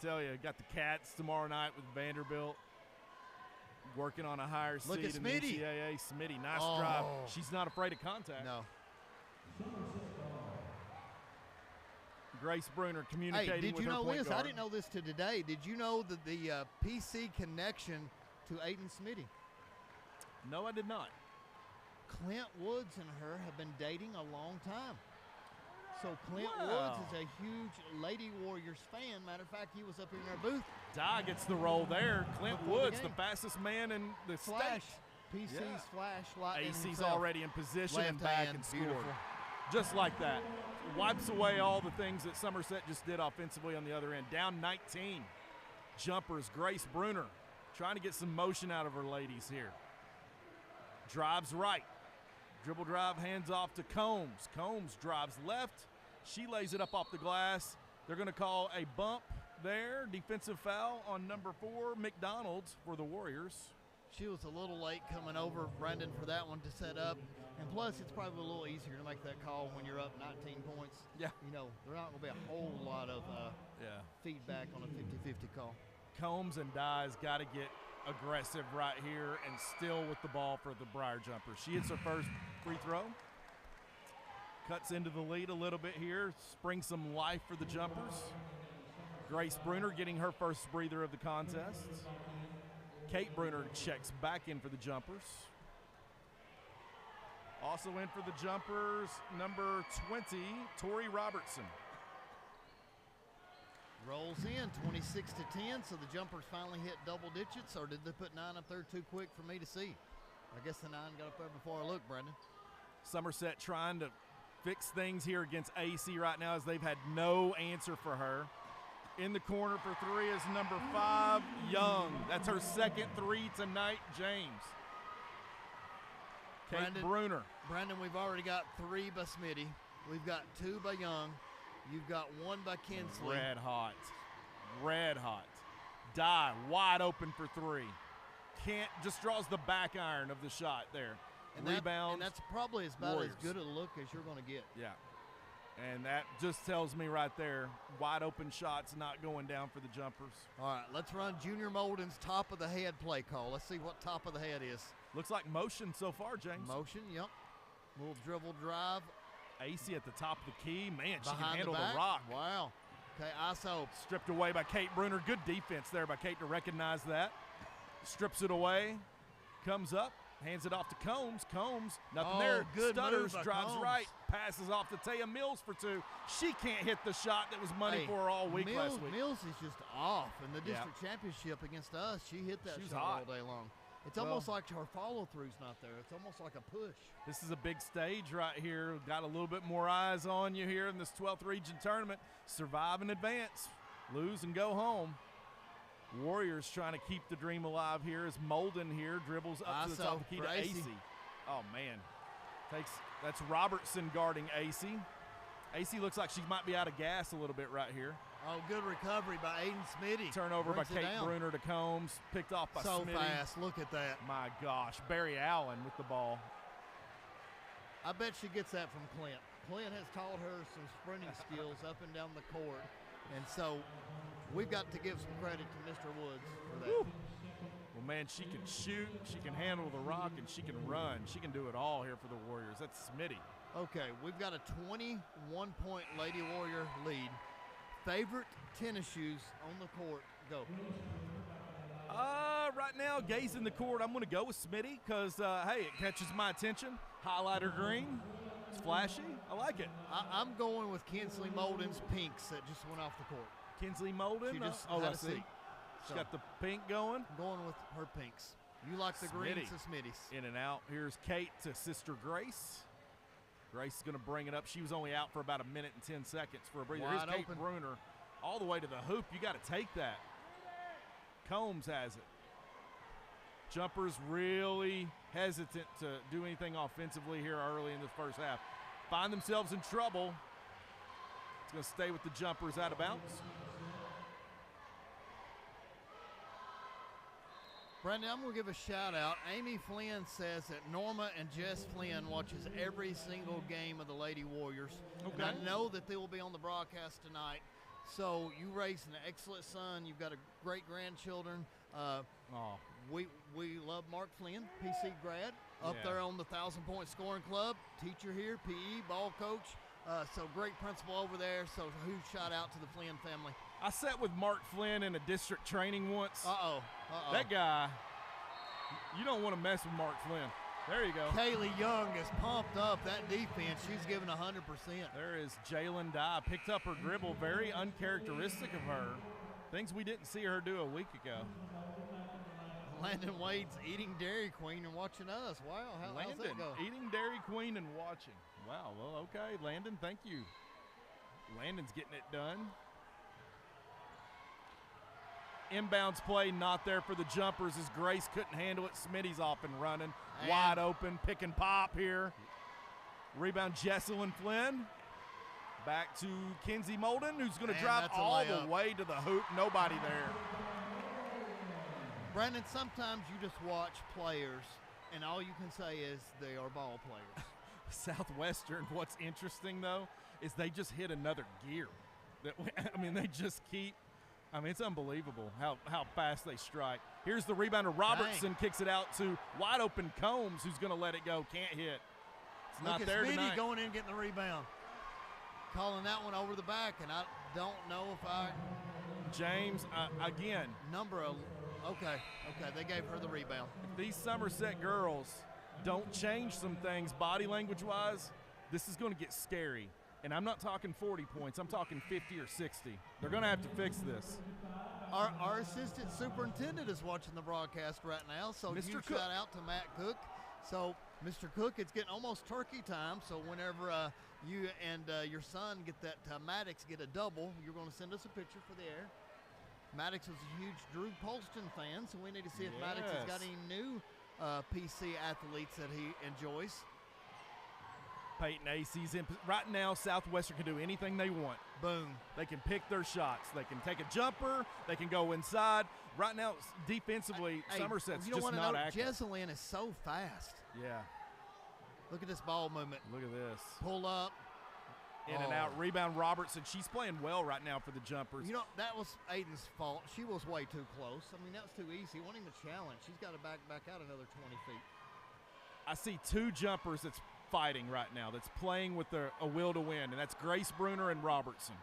Tell you, got the Cats tomorrow night with Vanderbilt. Working on a higher seed in the NCAA. Smitty, nice drive. She's not afraid of contact. No. Grace Bruner communicating with her point guard. Did you know this? I didn't know this till today. Did you know that the PC connection to Aiden Smitty? No, I did not. Clint Woods and her have been dating a long time. So Clint Woods is a huge Lady Warriors fan. Matter of fact, he was up in our booth. Dye gets the roll there. Clint Woods, the fastest man in the state. PC's flashlight. AC's already in position and back and scored. Beautiful. Just like that. Wipes away all the things that Somerset just did offensively on the other end. Down 19. Jumpers, Grace Bruner trying to get some motion out of her ladies here. Drives right. Dribble drive, hands off to Combs. Combs drives left. She lays it up off the glass. They're going to call a bump there. Defensive foul on number 4, McDonald for the Warriors. She was a little late coming over, Brendan, for that one to set up. And plus, it's probably a little easier to make that call when you're up 19 points. Yeah. There's not going to be a whole lot of feedback on a 50-50 call. Combs and Dye's got to get aggressive right here and still with the ball for the Briar jumper. She hits her first free throw. Cuts into the lead a little bit here. Springs some life for the jumpers. Grace Bruner getting her first breather of the contest. Kate Bruner checks back in for the jumpers. Also in for the jumpers, number 20, Tori Robertson. Rolls in 26-10, so the jumpers finally hit double digits, or did they put 9 up there too quick for me to see? I guess the 9 got up there before I looked, Brendan. Somerset trying to fix things here against AC right now as they've had no answer for her. In the corner for 3 is number 5, Young. That's her second 3 tonight, James. Kate Bruner. Brandon, we've already got 3 by Smitty. We've got 2 by Young. You've got 1 by Kinsley. Red hot. Red hot. Dye wide open for 3. Just draws the back iron of the shot there. And Rebound. And that's probably about as good a look as you're going to get. Yeah. And that just tells me right there, wide open shots not going down for the jumpers. All right, let's run Junior Molden's top of the head play call. Let's see what top of the head is. Looks like motion so far, James. Motion, yep. Little dribble drive. AC at the top of the key. Man, she Behind can handle the back. rock. Wow. Okay, ISO. Stripped away by Kate Bruner. Good defense there by Kate to recognize that. Strips it away. Comes up. Hands it off to Combs. Combs, nothing there. Good Stutters, move by drives Combs. right. Passes off to Taya Mills for 2. She can't hit the shot that was money for her all week last week. Mills is just off. In the district championship against us, she hit that shot all day long. It's almost like her follow-through's not there. It's almost like a push. This is a big stage right here. Got a little bit more eyes on you here in this 12th region tournament. Survive and advance. Lose and go home. Warriors trying to keep the dream alive here as Molden here dribbles up to the top of the key to AC. Oh, man. That's Robertson guarding AC. AC looks like she might be out of gas a little bit right here. Oh, good recovery by Aiden Smitty. Turnover by Kate Bruner to Combs. Picked off by Smitty. So fast. Look at that. My gosh. Barry Allen with the ball. I bet she gets that from Clint. Clint has taught her some sprinting skills up and down the court. And so we've got to give some credit to Mr. Woods for that. Woo. Well, man, she can shoot, she can handle the rock, and she can run. She can do it all here for the Warriors. That's Smitty. Okay, we've got a 21-point Lady Warrior lead. Favorite tennis shoes on the court? Go. Right now, gazing the court, I'm going to go with Smitty because, hey, it catches my attention. Highlighter green. It's flashy. I like it. I'm going with Kinsley Molden's pinks that just went off the court. Kinsley Molden? She just I had a see. seat. She's got the pink going. I'm going with her pinks. You like the greens to Smitty's. In and out. Here's Kate to Sister Grace. Grace is going to bring it up. She was only out for about a minute and 10 seconds for a breather. Wide Here's Kate open. Bruner all the way to the hoop. You got to take that. Combs has it. Jumpers really hesitant to do anything offensively here early in the first half. Find themselves in trouble. It's going to stay with the Jumpers out of bounds. Brandon, I'm going to give a shout out. Amy Flynn says that Norma and Jess Flynn watches every single game of the Lady Warriors. Okay. And I know that they will be on the broadcast tonight. So you raised an excellent son. You've got a great grandchildren. We love Mark Flynn, PC grad, up there on the 1,000-point scoring club. Teacher here, PE, ball coach. So great principal over there. So huge shout out to the Flynn family. I sat with Mark Flynn in a district training once. Uh-oh. That guy, you don't want to mess with Mark Flynn. There you go. Kaylee Young is pumped up. That defense, she's giving 100%. There is Jalen Dye. Picked up her dribble. Very uncharacteristic of her. Things we didn't see her do a week ago. Landon Wade's eating Dairy Queen and watching us. Wow, how's that go? Eating Dairy Queen and watching. Wow, well, okay. Landon, thank you. Landon's getting it done. Inbounds play not there for the Jumpers as Grace couldn't handle it. Smitty's off and running. Wide open, pick and pop here. Rebound Jesselyn Flynn. Back to Kinsey Molden, who's going to drive all the way to the hoop. Nobody there. Brandon, sometimes you just watch players and all you can say is they are ball players. Southwestern, what's interesting, though, is they just hit another gear. They just keep – it's unbelievable how fast they strike. Here's the rebounder. Robertson kicks it out to wide open Combs, who's going to let it go. Can't hit. It's not there tonight. Look at Smitty going in and getting the rebound. Calling that one over the back, and I don't know if James, again. Okay, they gave her the rebound. If these Somerset girls don't change some things body language-wise, this is going to get scary. And I'm not talking 40 points. I'm talking 50 or 60. They're going to have to fix this. Our assistant superintendent is watching the broadcast right now, so huge shout out to Matt Cook. So, Mr. Cook, it's getting almost turkey time, so whenever you and your son get that Maddox get a double, you're going to send us a picture for the air. Maddox was a huge Drew Polston fan, so we need to see if Maddox has got any new PC athletes that he enjoys. Peyton Acey's in. Right now, Southwestern can do anything they want. Boom. They can pick their shots. They can take a jumper. They can go inside. Right now, defensively, Somerset's just not active. Jesselyn is so fast. Yeah. Look at this ball movement. Look at this. Pull up. In and out. Rebound Robertson. She's playing well right now for the Jumpers. That was Aiden's fault. She was way too close. That was too easy. It wasn't even a challenge. She's got to back out another 20 feet. I see two Jumpers that's fighting right now, that's playing with a will to win, and that's Grace Bruner and Robertson.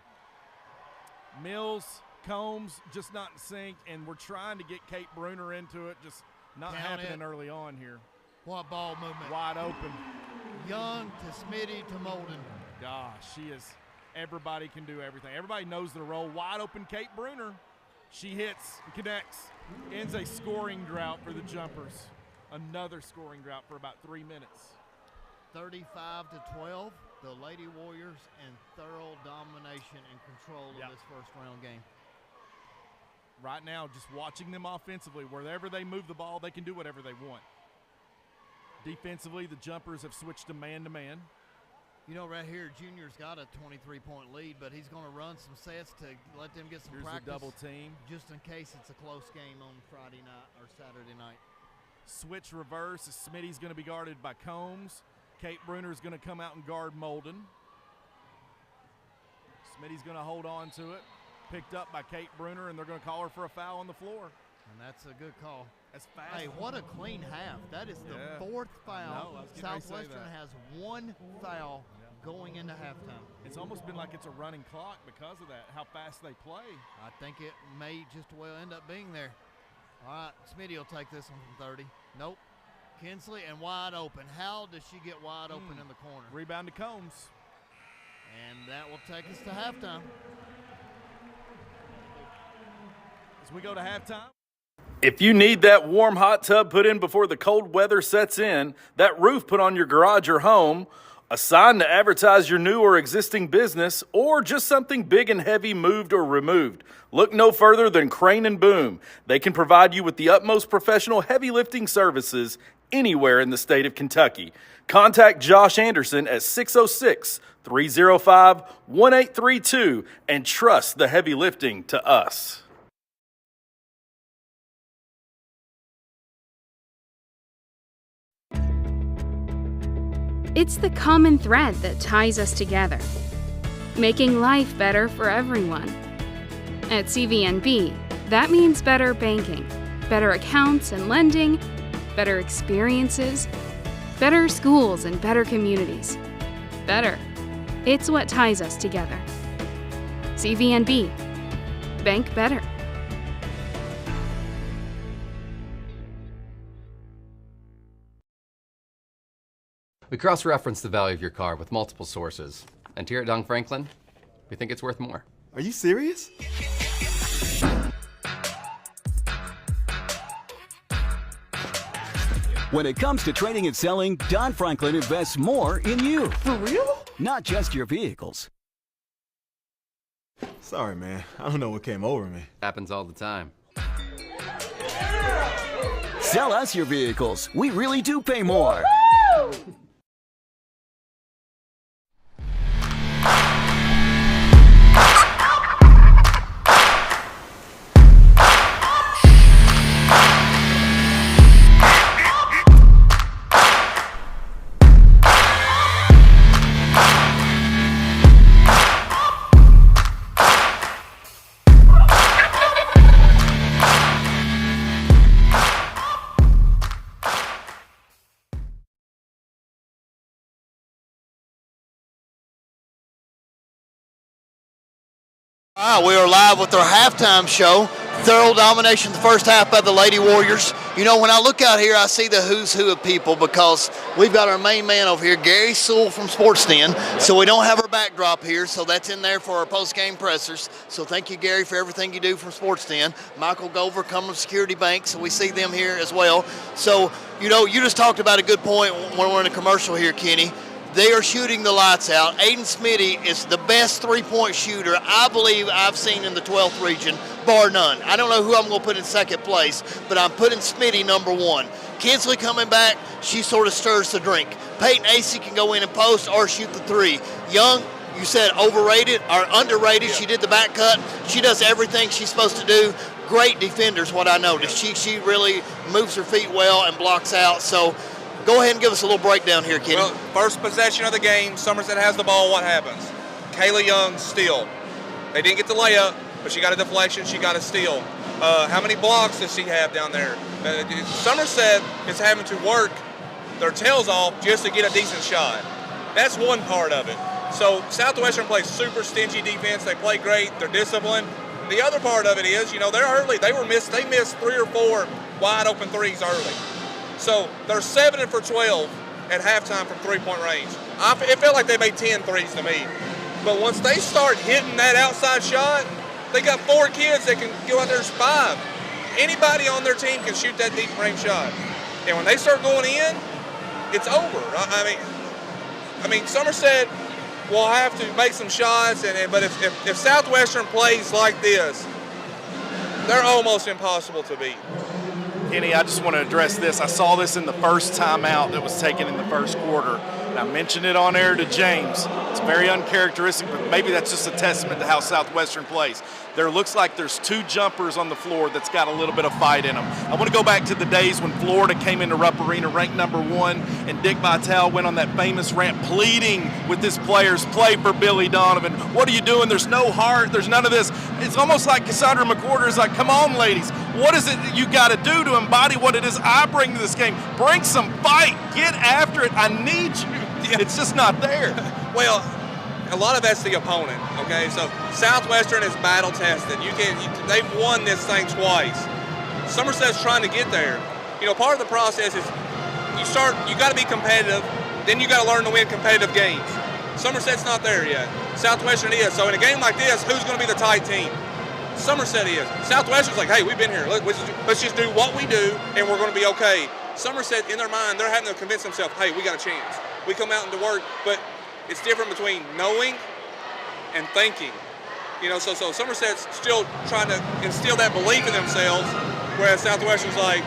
Mills, Combs, just not in sync, and we're trying to get Kate Bruner into it, just not happening early on here. What ball movement. Wide open. Young to Smitty to Molden. Gosh, she is – everybody can do everything. Everybody knows their role. Wide open Kate Bruner. She hits, connects, ends a scoring drought for the Jumpers. Another scoring drought for about 3 minutes. 35-12, the Lady Warriors in thorough domination and control of this first round game. Right now, just watching them offensively, wherever they move the ball, they can do whatever they want. Defensively, the Jumpers have switched to man-to-man. Right here, Junior's got a 23-point lead, but he's going to run some sets to let them get some practice. Here's the double team. Just in case it's a close game on Friday night or Saturday night. Switch reverse. Smitty's going to be guarded by Combs. Kate Bruner is going to come out and guard Molden. Smitty's going to hold on to it. Picked up by Kate Bruner, and they're going to call her for a foul on the floor. And that's a good call. That's fast. Hey, what a clean half. That is the fourth foul. Southwestern has one foul going into halftime. It's almost been like it's a running clock because of that, how fast they play. I think it may just well end up being there. All right, Smitty will take this one from 30. Nope. Kinsley and wide open. How does she get wide open in the corner? Rebound to Combs. And that will take us to halftime. As we go to halftime. If you need that warm hot tub put in before the cold weather sets in, that roof put on your garage or home, a sign to advertise your new or existing business, or just something big and heavy moved or removed, look no further than Crane and Boom. They can provide you with the utmost professional heavy lifting services anywhere in the state of Kentucky. Contact Josh Anderson at 606-305-1832 and trust the heavy lifting to us. It's the common thread that ties us together, making life better for everyone. At CVNB, that means better banking, better accounts and lending, better experiences, better schools and better communities. Better. It's what ties us together. CVNB. Bank better. We cross-reference the value of your car with multiple sources. And here at Dong Franklin, we think it's worth more. Are you serious? When it comes to trading and selling, Don Franklin invests more in you. For real? Not just your vehicles. Sorry, man. I don't know what came over me. Happens all the time. Sell us your vehicles. We really do pay more. All right, we are live with our halftime show. Thorough domination the first half by the Lady Warriors. You know, when I look out here, I see the who's who of people because we've got our main man over here, Gary Sewell from Sports Den. So we don't have our backdrop here, so that's in there for our post-game pressers. So thank you, Gary, for everything you do from Sports Den. Michael Gover, Cumberland Security Bank, so we see them here as well. So, you know, you just talked about a good point when we're in a commercial here, Kenny. They are shooting the lights out. Aiden Smitty is the best three-point shooter I believe I've seen in the 12th region, bar none. I don't know who I'm going to put in second place, but I'm putting Smitty number one. Kinsley coming back, she sort of stirs the drink. Peyton Acey can go in and post or shoot the three. Young, you said overrated or underrated. She did the back cut. She does everything she's supposed to do. Great defenders, what I noticed. She really moves her feet well and blocks out. So go ahead and give us a little breakdown here, Kenny. Well, first possession of the game, Somerset has the ball. What happens? Kayla Young steal. They didn't get the layup, but she got a deflection. She got a steal. How many blocks does she have down there? Somerset is having to work their tails off just to get a decent shot. That's one part of it. So Southwestern plays super stingy defense. They play great. They're disciplined. The other part of it is, you know, they're early. They missed 3 or 4 wide open threes early. So they're 7 for 12 at halftime from three-point range. It felt like they made 10 threes to me. But once they start hitting that outside shot, they got 4 kids that can go out there and 5. Anybody on their team can shoot that deep range shot. And when they start going in, it's over. I mean, Somerset will have to make some shots, but if Southwestern plays like this, they're almost impossible to beat. Kenny, I just want to address this. I saw this in the first timeout that was taken in the first quarter. And I mentioned it on air to James. It's very uncharacteristic, but maybe that's just a testament to how Southwestern plays. There looks like there's 2 jumpers on the floor that's got a little bit of fight in them. I want to go back to the days when Florida came into Rupp Arena ranked number 1, and Dick Vitale went on that famous rant pleading with his players, play for Billy Donovan. What are you doing? There's no heart. There's none of this. It's almost like Cassandra McWhorter is like, come on, ladies. What is it that you got to do to embody what it is I bring to this game? Bring some fight. Get after it. I need you. It's just not there. Well, a lot of that's the opponent, okay? So Southwestern is battle tested. They've won this thing twice. Somerset's trying to get there. You know, part of the process is you got to be competitive, then you got to learn to win competitive games. Somerset's not there yet. Southwestern is. So in a game like this, who's going to be the tight team? Somerset is. Southwestern's like, hey, we've been here. Let's just do what we do, and we're going to be okay. Somerset, in their mind, they're having to convince themselves, hey, we got a chance. We come out into work, but it's different between knowing and thinking. You know, so Somerset's still trying to instill that belief in themselves, whereas Southwestern's like,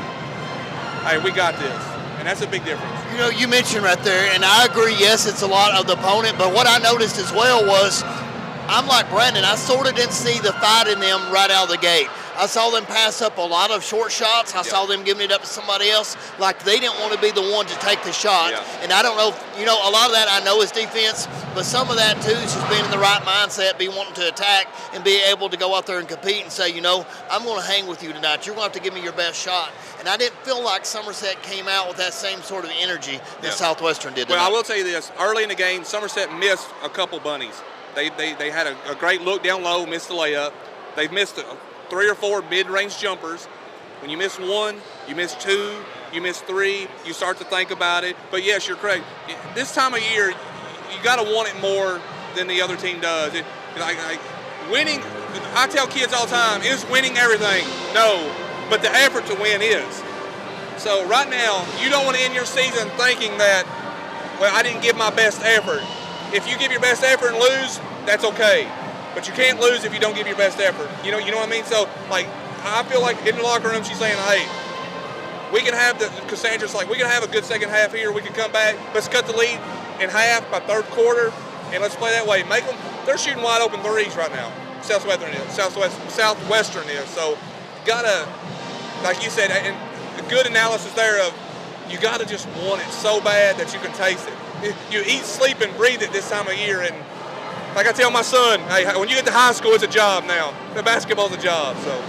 hey, we got this. And that's a big difference. You know, you mentioned right there, and I agree, yes, it's a lot of the opponent, but what I noticed as well was, I'm like Brandon, I sort of didn't see the fight in them right out of the gate. I saw them pass up a lot of short shots. I saw them giving it up to somebody else like they didn't want to be the one to take the shot. And I don't know, you know, a lot of that I know is defense, but some of that too is just being in the right mindset, be wanting to attack and be able to go out there and compete and say, you know, I'm going to hang with you tonight. You're going to have to give me your best shot. And I didn't feel like Somerset came out with that same sort of energy that Southwestern did tonight. Well, I will tell you this. Early in the game, Somerset missed a couple bunnies. They had a great look down low, missed the layup. They've missed 3 or 4 mid-range jumpers. When you miss one, you miss 2, you miss 3, you start to think about it. But yes, you're correct. This time of year, you got to want it more than the other team does. Like winning, I tell kids all the time, is winning everything? No, but the effort to win is. So right now, you don't want to end your season thinking that, well, I didn't give my best effort. If you give your best effort and lose, that's okay. But you can't lose if you don't give your best effort. You know what I mean? So, like, I feel like in the locker room, she's saying, hey, we can have Cassandra's like, we can have a good second half here. We can come back. Let's cut the lead in half by third quarter, and let's play that way. Make them, they're shooting wide open threes right now. Southwestern is. So, gotta, like you said, and a good analysis there of, you gotta just want it so bad that you can taste it. You eat, sleep, and breathe it this time of year, and like I tell my son, hey, when you get to high school, it's a job now. The basketball's a job, so.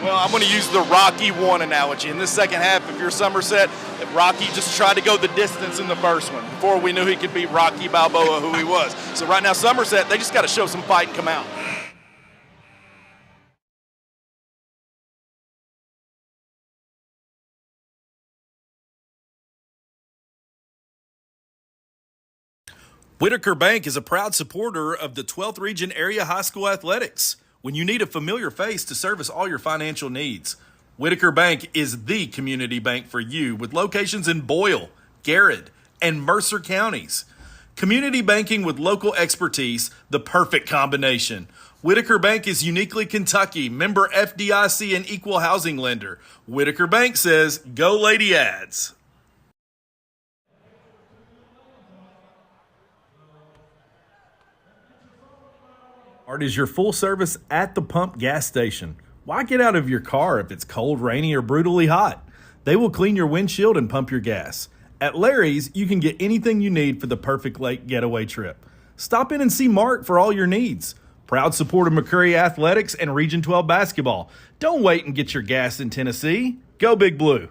Well, I'm going to use the Rocky 1 analogy. In this second half, if you're Somerset, Rocky just tried to go the distance in the first one before we knew he could beat Rocky Balboa, who he was. So right now, Somerset, they just got to show some fight and come out. Whitaker Bank is a proud supporter of the 12th Region Area High School Athletics. When you need a familiar face to service all your financial needs, Whitaker Bank is the community bank for you with locations in Boyle, Garrett, and Mercer counties. Community banking with local expertise, the perfect combination. Whitaker Bank is uniquely Kentucky, member FDIC and equal housing lender. Whitaker Bank says, go Lady Ads. Art is your full service at the pump gas station. Why get out of your car if it's cold, rainy, or brutally hot? They will clean your windshield and pump your gas. At Larry's, you can get anything you need for the perfect lake getaway trip. Stop in and see Mark for all your needs. Proud supporter of McCurry Athletics and Region 12 basketball. Don't wait and get your gas in Tennessee. Go Big Blue.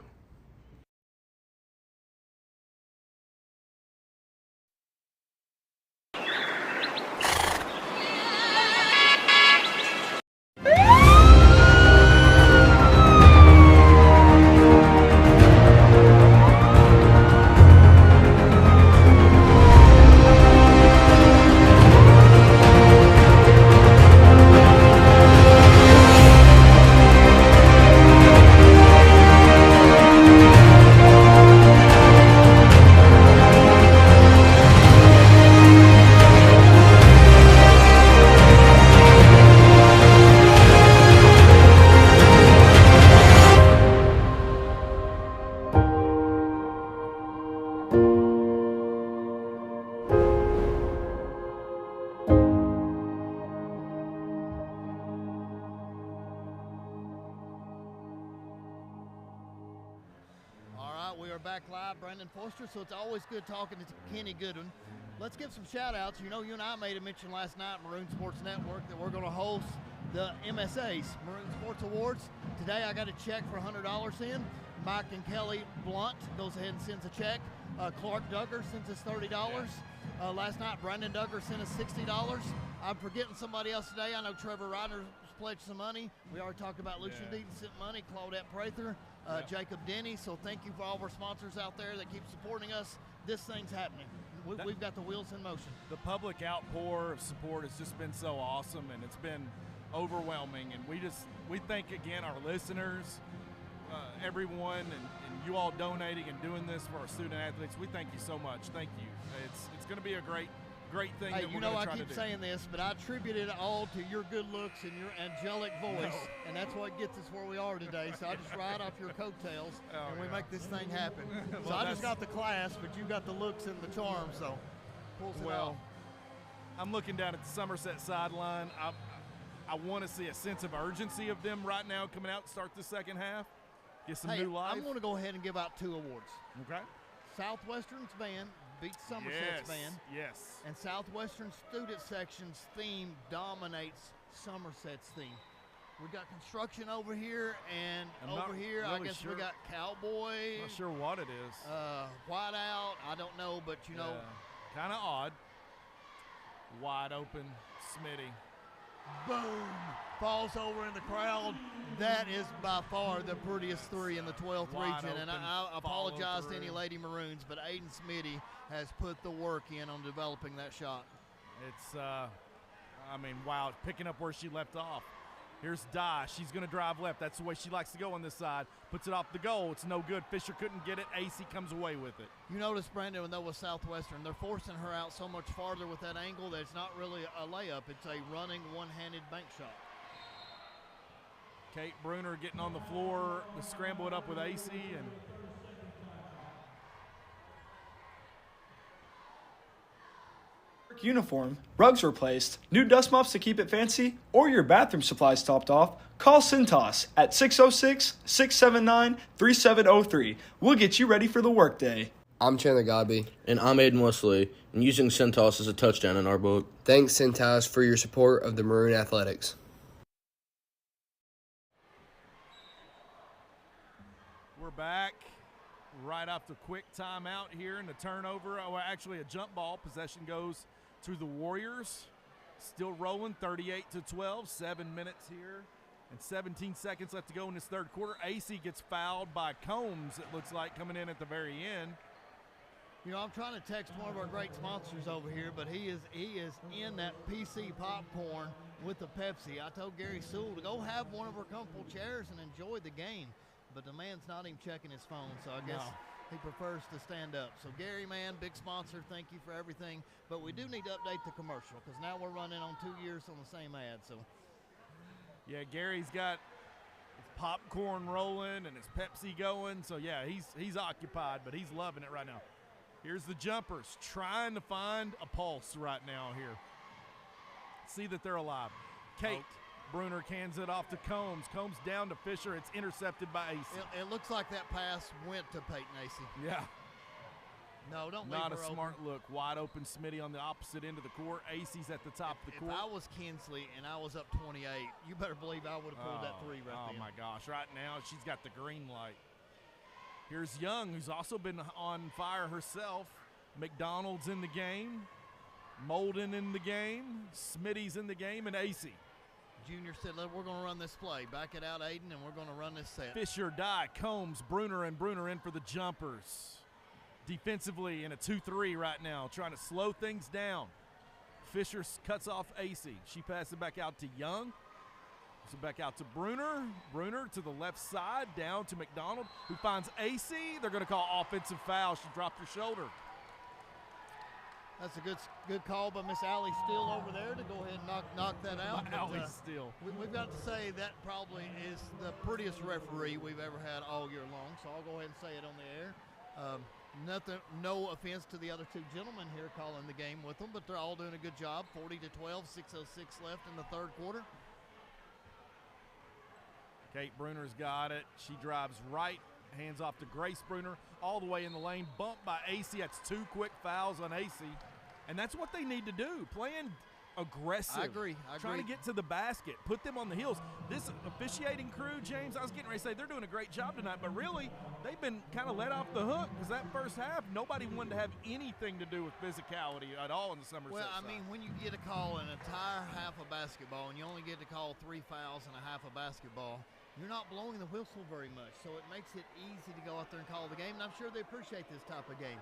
So it's always good talking to Kenny Goodwin. Let's give some shout outs. You know, you and I made a mention last night, Maroon Sports Network, that we're going to host the MSAs, Maroon Sports Awards. Today I got a check for $100 in. Mike and Kelly Blunt goes ahead and sends a check. Clark Duggar sends us $30. Last night Brandon Duggar sent us $60. I'm forgetting somebody else today. I know Trevor Ryder pledged some money. We already talked about Lucian Deaton sent money. Claudette Prather. Jacob Denny. So thank you for all of our sponsors out there that keep supporting us. This thing's happening. We've got the wheels in motion. The public outpour of support has just been so awesome, and it's been overwhelming. And we thank again our listeners, everyone, and you all donating and doing this for our student athletes. We thank you so much. Thank you. It's going to be a great thing that we're going to try to do. I keep saying this, but I attribute it all to your good looks and your angelic voice, and that's what gets us where we are today. So I just ride off your coattails, and we make this thing happen. So I just got the class, but you got the looks and the charm, so pulls it off. I'm looking down at the Somerset sideline. I want to see a sense of urgency of them right now coming out to start the second half. Get some new life. I'm going to go ahead and give out 2 awards. Okay. Southwestern's band beats Somerset's band. Yes. And Southwestern student section's theme dominates Somerset's theme. We got construction over here, and over here, really, I guess we got cowboy. Not sure what it is. Whiteout. I don't know, but you know, kind of odd. Wide open, Smitty. Boom! Falls over in the crowd. That is by far the prettiest 3 in the 12th region. And I apologize to any Lady Maroons, but Aiden Smitty has put the work in on developing that shot. It's, I mean, wow, picking up where she left off. Here's Dye. She's going to drive left. That's the way she likes to go on this side. Puts it off the goal. It's no good. Fisher couldn't get it. AC comes away with it. You notice, Brandon, when that was Southwestern, they're forcing her out so much farther with that angle that it's not really a layup. It's a running one-handed bank shot. Kate Bruner getting on the floor to scramble it up with AC. And uniform, rugs replaced, new dust mops to keep it fancy, or your bathroom supplies topped off, call Cintas at 606-679-3703. We'll get you ready for the workday. I'm Chandler Godby. And I'm Aiden Wesley, and using Cintas is a touchdown in our book. Thanks, Cintas, for your support of the Maroon Athletics. we're back right after quick timeout here, and the turnover, actually a jump ball. Possession goes to the Warriors. Still rolling, 38-12, 7 minutes here, and 17 seconds left to go in this third quarter. AC gets fouled by Combs, it looks like, coming in at the very end. You know, I'm trying to text one of our great sponsors over here, but he is in that PC popcorn with the Pepsi. I told Gary Sewell to go have one of our comfortable chairs and enjoy the game, but the man's not even checking his phone, so I guess he prefers to stand up. So Gary, man, big sponsor, thank you for everything, but we do need to update the commercial because now we're running on 2 years on the same ad. So yeah, Gary's got his popcorn rolling and his Pepsi going, so yeah, he's occupied, but he's loving it right now. Here's the jumpers trying to find a pulse right now here. See that they're alive. Kate Bruner cans it off to Combs. Combs down to Fisher. It's intercepted by AC. It looks like that pass went to Peyton AC. Yeah. No, don't leave Not her a open. smart look. Wide open Smitty on the opposite end of the court. AC's at the top of the court. If I was Kinsley and I was up 28, you better believe I would have pulled that three right there. Oh, my gosh. Right now, she's got the green light. Here's Young, who's also been on fire herself. McDonald's in the game. Molden in the game. Smitty's in the game, and AC. Junior said, we're going to run this play. Back it out, Aiden, and we're going to run this set. Fisher, Dye, Combs, Bruner in for the jumpers. Defensively in a 2-3 right now, trying to slow things down. Fisher cuts off AC. She passes it back out to Young. So back out to Bruner. Bruner to the left side, down to McDonald, who finds AC. They're going to call offensive foul. She dropped her shoulder. That's a good call by Miss Allie Steele over there to go ahead and knock that out. Allie Steele. We've got to say that probably is the prettiest referee we've ever had all year long, so I'll go ahead and say it on the air. No offense to the other two gentlemen here calling the game with them, but they're all doing a good job. 40-12, 6:06 left in the third quarter. Kate Bruner's got it. She drives right, hands off to Grace Bruner, all the way in the lane, bumped by AC. That's 2 quick fouls on AC. And that's what they need to do, playing aggressive. I agree. Trying to get to the basket, put them on the heels. This officiating crew, James, I was getting ready to say they're doing a great job tonight, but really they've been kind of let off the hook because that first half, nobody wanted to have anything to do with physicality at all in the Somerset Well, I side. mean, when you get a call an entire half of basketball and you only get to call 3 fouls and a half of basketball, you're not blowing the whistle very much, so it makes it easy to go out there and call the game, and I'm sure they appreciate this type of game.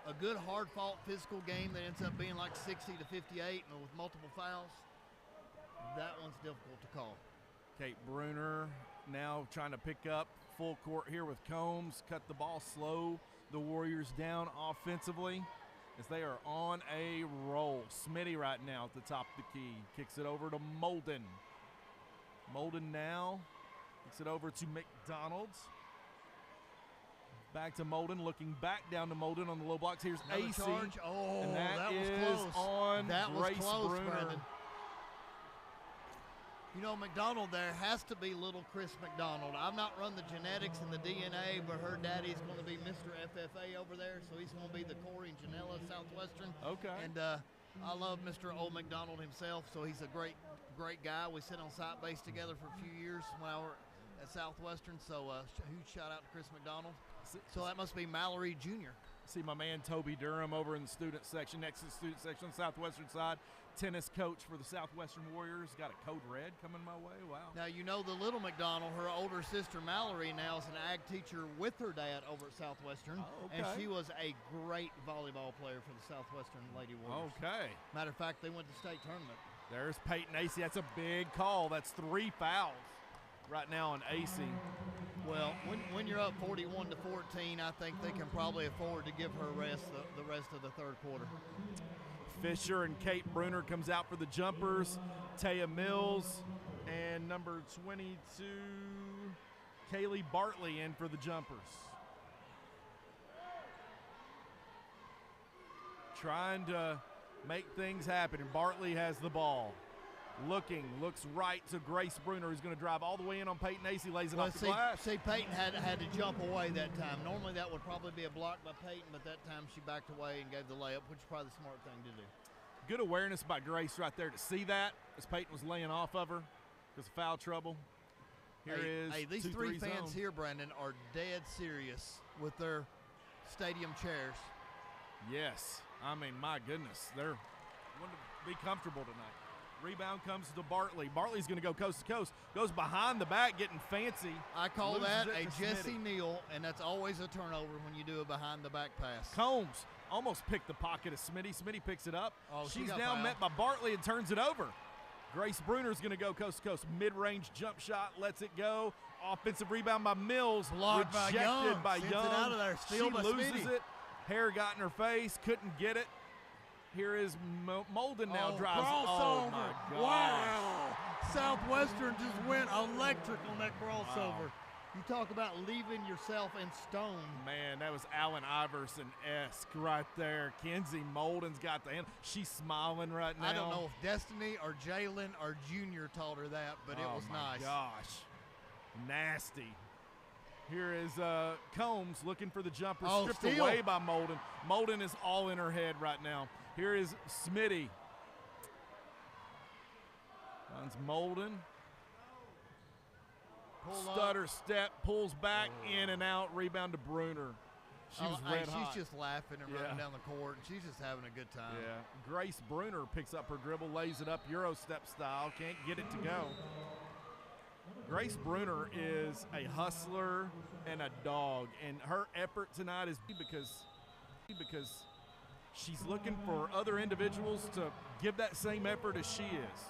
A good, hard-fought, physical game that ends up being like 60 to 58 and with multiple fouls, that one's difficult to call. Kate Bruner now trying to pick up full court here with Combs, cut the ball, slow the Warriors down offensively as they are on a roll. Smitty right now at the top of the key, kicks it over to Molden. Molden now kicks it over to McDonald's. Back to Molden, looking back down to Molden on the low blocks. Here's Another AC. charge. Oh, and that was is close. on That was Grace close, Bruner. Brandon. You know, McDonald there has to be little Chris McDonald. I've not run the genetics and the DNA, but her daddy's going to be Mr. FFA over there, so he's going to be the Corey and Janella Southwestern. Okay. And I love Mr. Old McDonald himself, so he's a great guy. We sit on site base together for a few years when I were at Southwestern, so huge shout out to Chris McDonald. So that must be Mallory Jr. See my man Toby Durham over in the student section, next to the student section on the Southwestern side. Tennis coach for the Southwestern Warriors. Got a code red coming my way. Wow. Now, you know the little McDonald, her older sister Mallory now is an ag teacher with her dad over at Southwestern. Oh, okay. And she was a great volleyball player for the Southwestern Lady Warriors. Okay. Matter of fact, they went to state tournament. There's Peyton AC. That's a big call. That's 3 fouls right now on AC. Well, when you're up 41 to 14, I think they can probably afford to give her rest the rest of the third quarter. Fisher and Kate Bruner comes out for the jumpers. Taya Mills and number 22, Kaylee Bartley in for the jumpers. Trying to make things happen, and Bartley has the ball. Looks right to Grace Bruner, who's going to drive all the way in on Peyton AC, lays it off the glass. See, Peyton had to jump away that time. Normally that would probably be a block by Peyton, but that time she backed away and gave the layup, which is probably the smart thing to do. Good awareness by Grace right there to see that as Peyton was laying off of her because of foul trouble. These 3 fans here, Brandon, are dead serious with their stadium chairs. Yes. I mean, my goodness. They're going to be comfortable tonight. Rebound comes to Bartley. Bartley's going to go coast to coast. Goes behind the back, getting fancy. I call that a Jesse Smitty. Neal, and that's always a turnover when you do a behind-the-back pass. Combs almost picked the pocket of Smitty. Smitty picks it up. Oh, She's now met by Bartley and turns it over. Grace Bruner's going to go coast to coast. Mid-range jump shot, lets it go. Offensive rebound by Mills. Blocked by Young. by Sends Young. it out of there. Steal by she loses Smitty. it. Hair got in her face. Couldn't get it. Here is Molden now drives. Crossover. Oh, my God. Wow. Southwestern just went electric on that crossover. Wow. You talk about leaving yourself in stone. Man, that was Allen Iverson-esque right there. Kenzie Molden's got the hand. She's smiling right now. I don't know if Destiny or Jalen or Junior taught her that, but it was nice. Oh, my gosh. Nasty. Here is Combs looking for the jumper. Stripped steal. away by Molden. Molden is all in her head right now. Here is Smitty. Finds Molden. Stutter step, pulls back, in and out, rebound to Bruner. She was red hot. She's just laughing and running down the court, and she's just having a good time. Yeah. Grace Bruner picks up her dribble, lays it up Euro step style, can't get it to go. Grace Bruner is a hustler and a dog, and her effort tonight is because she's looking for other individuals to give that same effort as she is.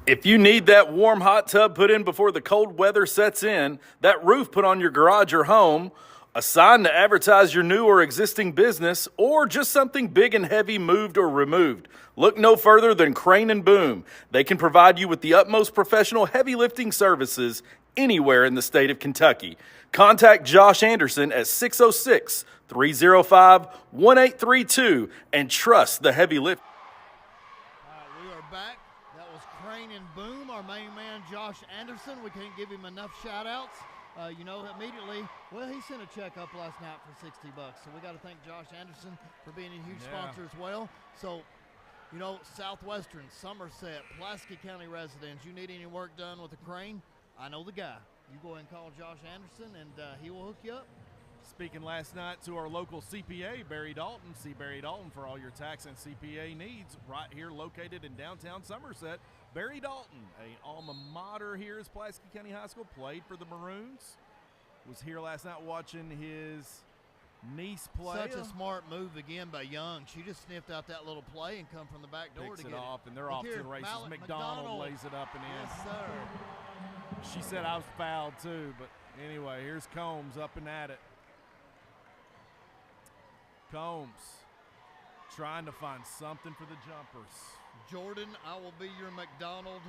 If you need that warm hot tub put in before the cold weather sets in, that roof put on your garage or home, a sign to advertise your new or existing business, or just something big and heavy moved or removed, look no further than Crane and Boom. They can provide you with the utmost professional heavy lifting services anywhere in the state of Kentucky. Contact Josh Anderson at 606-305-1832 and trust the heavy lift. We are back. That was Crane and Boom, our main man Josh Anderson. We can't give him enough shout-outs. Immediately, he sent a check up last night for $60. So we got to thank Josh Anderson for being a huge sponsor as well. So, Southwestern, Somerset, Pulaski County residents, you need any work done with a crane? I know the guy. You go ahead and call Josh Anderson, and he will hook you up. Speaking last night to our local CPA, Barry Dalton. See Barry Dalton for all your tax and CPA needs right here located in downtown Somerset. Barry Dalton, a alma mater here at Pulaski County High School, played for the Maroons. Was here last night watching his niece play. Such a smart move again by Young. She just sniffed out that little play and come from the back door Picks to it get off, it. and they're Look off here, to the races. McDonald lays it up and in. Yes, sir. She said I was fouled too, but anyway, here's Combs up and at it. Combs trying to find something for the jumpers. Jordan, I will be your McDonald.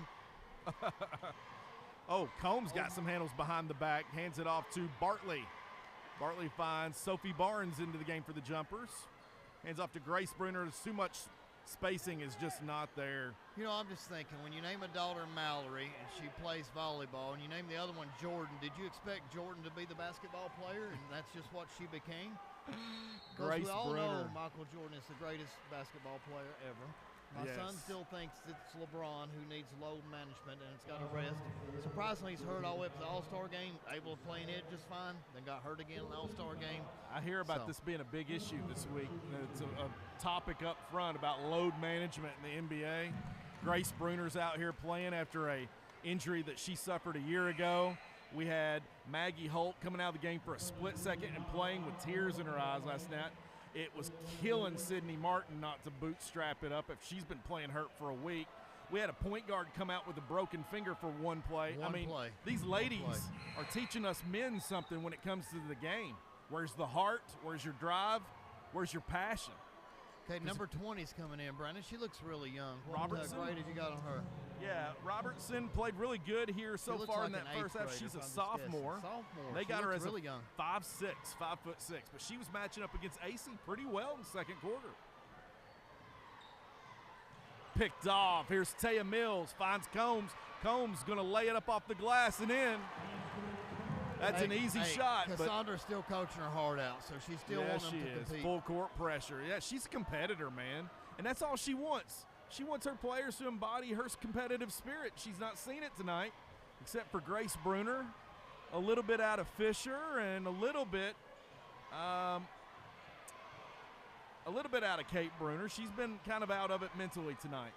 Oh, Combs got some handles behind the back, hands it off to Bartley. Bartley finds Sophie Barnes into the game for the jumpers. Hands off to Grace Bruner. Too much spacing is just not there. You know, I'm just thinking, when you name a daughter Mallory and she plays volleyball, and you name the other one Jordan, did you expect Jordan to be the basketball player, and that's just what she became? Because we all know Michael Jordan is the greatest basketball player ever. My son still thinks it's LeBron who needs load management and it's got to rest. Surprisingly, he's hurt all the way up to the All-Star game, able to play in it just fine, then got hurt again in the All-Star game. I hear about this being a big issue this week. It's a topic up front about load management in the NBA. Grace Bruner's out here playing after a injury that she suffered a year ago. We had Maggie Holt coming out of the game for a split second and playing with tears in her eyes last night. It was killing Sydney Martin not to bootstrap it up if she's been playing hurt for a week. We had a point guard come out with a broken finger for one play. These ladies are teaching us men something when it comes to the game. Where's the heart? Where's your drive? Where's your passion? Okay, number 20's coming in, Brandon. She looks really young. Robertson? What grade have you got on her? Yeah, Robertson played really good here so far in that first half. She's a sophomore. They got her as really a young. 5'6", 5'6", but she was matching up against AC pretty well in the second quarter. Picked off. Here's Taya Mills, finds Combs. Combs going to lay it up off the glass and in. That's an easy shot. Cassandra's still coaching her heart out, so she's still wanting them to compete. Full court pressure. Yeah, she's a competitor, man. And that's all she wants. She wants her players to embody her competitive spirit. She's not seen it tonight, except for Grace Bruner. A little bit out of Fisher and a little bit out of Kate Bruner. She's been kind of out of it mentally tonight.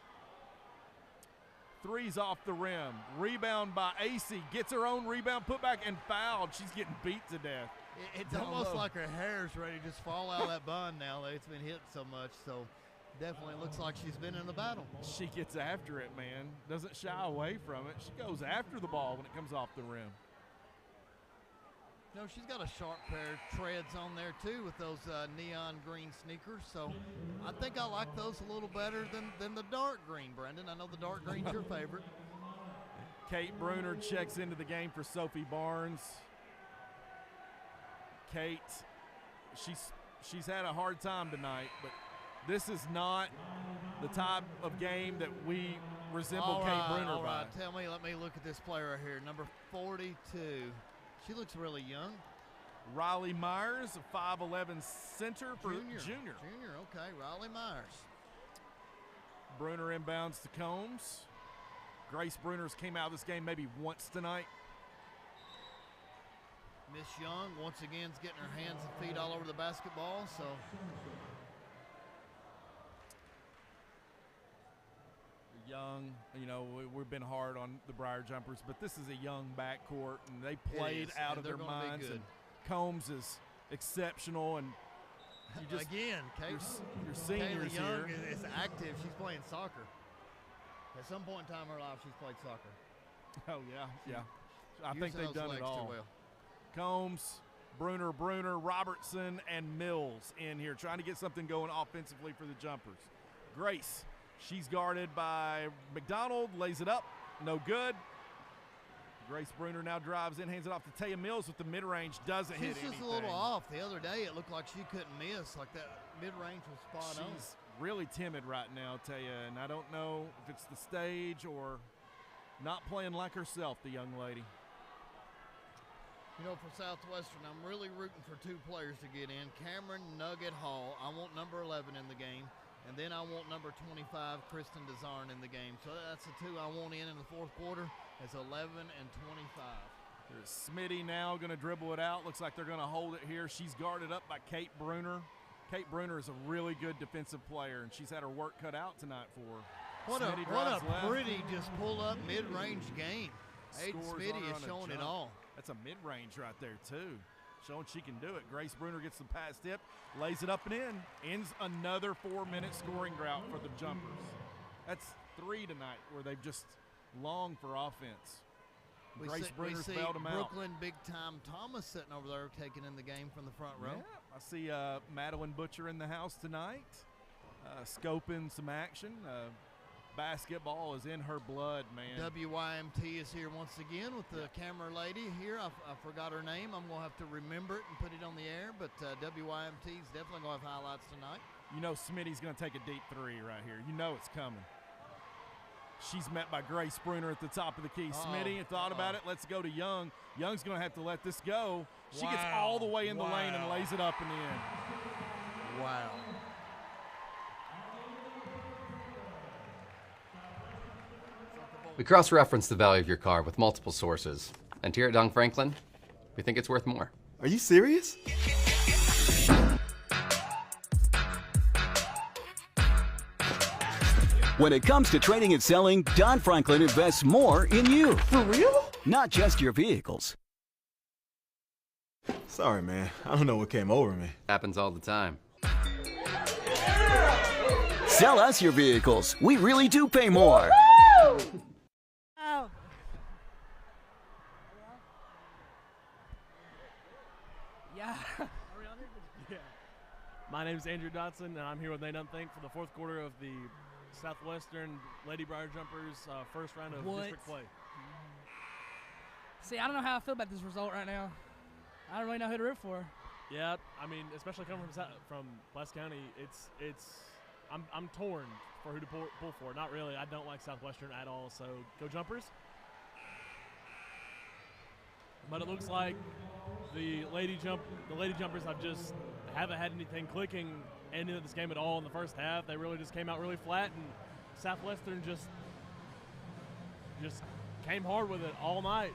Three's off the rim. Rebound by AC. Gets her own rebound, put back, and fouled. She's getting beat to death. It's almost like her hair's ready to just fall out of that bun now that it's been hit so much. So definitely looks like she's been in the battle. She gets after it, man. Doesn't shy away from it. She goes after the ball when it comes off the rim. No, she's got a sharp pair of treads on there too with those neon green sneakers. So I think I like those a little better than the dark green, Brendan. I know the dark green's your favorite. Kate Bruner checks into the game for Sophie Barnes. Kate, she's had a hard time tonight, but this is not the type of game that we resemble Kate Bruner all by. right. Let me look at this player right here, number 42. She looks really young. Riley Myers, a 5'11 center for junior. Junior, okay. Riley Myers. Bruner inbounds to Combs. Grace Bruner's came out of this game maybe once tonight. Miss Young, once again, is getting her hands and feet all over the basketball, so. Young, you know, we've been hard on the Briar Jumpers, but this is a young backcourt, and they played out of their minds. And Combs is exceptional, and you just again, your seniors Kayla Young here. is active. She's playing soccer. At some point in time in her life, she's played soccer. Oh yeah. I think they've done it all. Too well. Combs, Bruner, Robertson, and Mills in here trying to get something going offensively for the Jumpers. Grace. She's guarded by McDonald, lays it up, no good. Grace Bruner now drives in, hands it off to Taya Mills with the mid-range, doesn't hit anything. She's just a little off. The other day it looked like she couldn't miss, like that mid-range was spot on. She's really timid right now, Taya, and I don't know if it's the stage or not playing like herself, the young lady. You know, for Southwestern, I'm really rooting for two players to get in. Cameron Nugget Hall, I want number 11 in the game. And then I want number 25, Kristen Desarn, in the game. So that's the two I want in the fourth quarter. It's 11 and 25. There's Smitty now going to dribble it out. Looks like they're going to hold it here. She's guarded up by Kate Bruner. Kate Bruner is a really good defensive player, and she's had her work cut out tonight for her. What a pretty just pull-up mid-range game. Aiden Smitty is showing it all. That's a mid-range right there, too. Showing she can do it. Grace Bruner gets the pass tip, lays it up and in. Ends another 4-minute scoring drought for the Jumpers. That's 3 tonight where they've just longed for offense. Grace Bruner's bailed them out. Brooklyn big-time Thomas sitting over there taking in the game from the front row. Yeah, I see Madeline Butcher in the house tonight, scoping some action. Basketball is in her blood, man. WYMT is here once again with the camera lady here. I forgot her name. I'm going to have to remember it and put it on the air, but WYMT is definitely going to have highlights tonight. You know Smitty's going to take a deep 3 right here. You know it's coming. She's met by Grace Bruner at the top of the key. Smitty thought about it. Let's go to Young. Young's going to have to let this go. She gets all the way in the lane and lays it up and in. Wow. We cross-reference the value of your car with multiple sources. And here at Dong Franklin, we think it's worth more. Are you serious? When it comes to trading and selling, Don Franklin invests more in you. For real? Not just your vehicles. Sorry, man. I don't know what came over me. Happens all the time. Sell us your vehicles. We really do pay more. Oh. Yeah. Yeah. My name is Andrew Dotson, and I'm here with Nate Unthink for the fourth quarter of the Southwestern Lady Briar Jumpers first round of district play. See, I don't know how I feel about this result right now. I don't really know who to root for. Yeah, I mean, especially coming from West County, I'm torn for who to pull for. Not really. I don't like Southwestern at all. So go Jumpers. But it looks like the Lady Jumpers haven't had anything clicking ending of this game at all in the first half. They really just came out really flat, and Southwestern just came hard with it all night.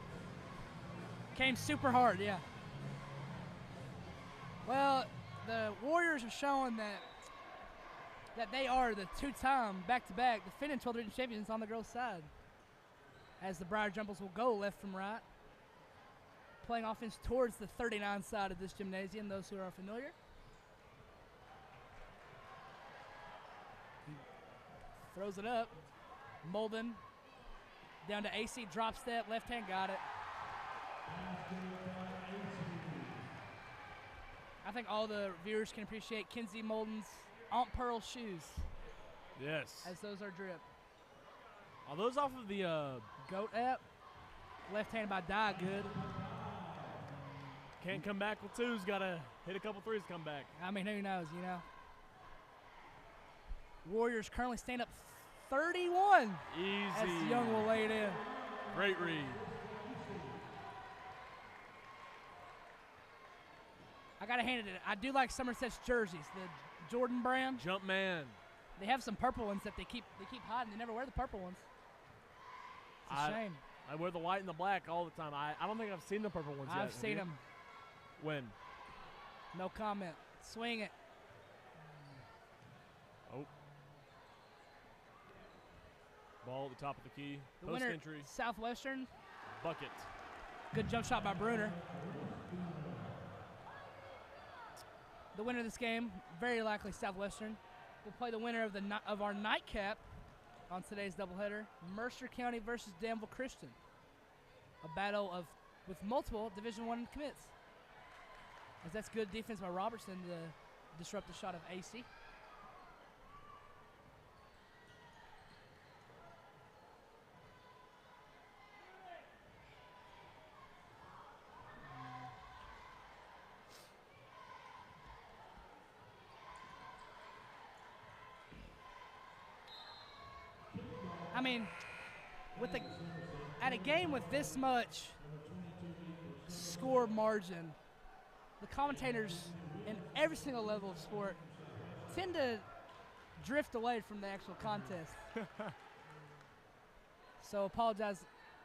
Came super hard, yeah. Well, the Warriors are showing that they are the two-time back-to-back defending 12th region champions on the girls' side, as the Briar Jumpers will go left from right, playing offense towards the 39 side of this gymnasium, those who are familiar. Throws it up. Molden down to AC, drop step, left hand, got it. I think all the viewers can appreciate Kinsey Molden's Aunt Pearl shoes. Yes. As those are drip. Are those off of the GOAT app? Left hand by Die Good. Can't come back with twos. Got to hit a couple threes to come back. I mean, who knows, you know. Warriors currently stand up 31. Easy. As Young will lay it in. Great read. I got to hand it in. I do like Somerset's jerseys, the Jordan brand. Jumpman. They have some purple ones that they keep hiding. They never wear the purple ones. It's a shame. I wear the white and the black all the time. I don't think I've seen the purple ones yet. I've seen them. When? No comment. Swing it. Oh. Ball at the top of the key. The Post winner, entry. Southwestern. Bucket. Good jump shot by Bruner. The winner of this game, very likely Southwestern, will play the winner of our nightcap on today's doubleheader, Mercer County versus Danville Christian. A battle with multiple Division I commits. As that's good defense by Robertson to disrupt the shot of AC. I mean, at a game with this much score margin, the commentators in every single level of sport tend to drift away from the actual contest. So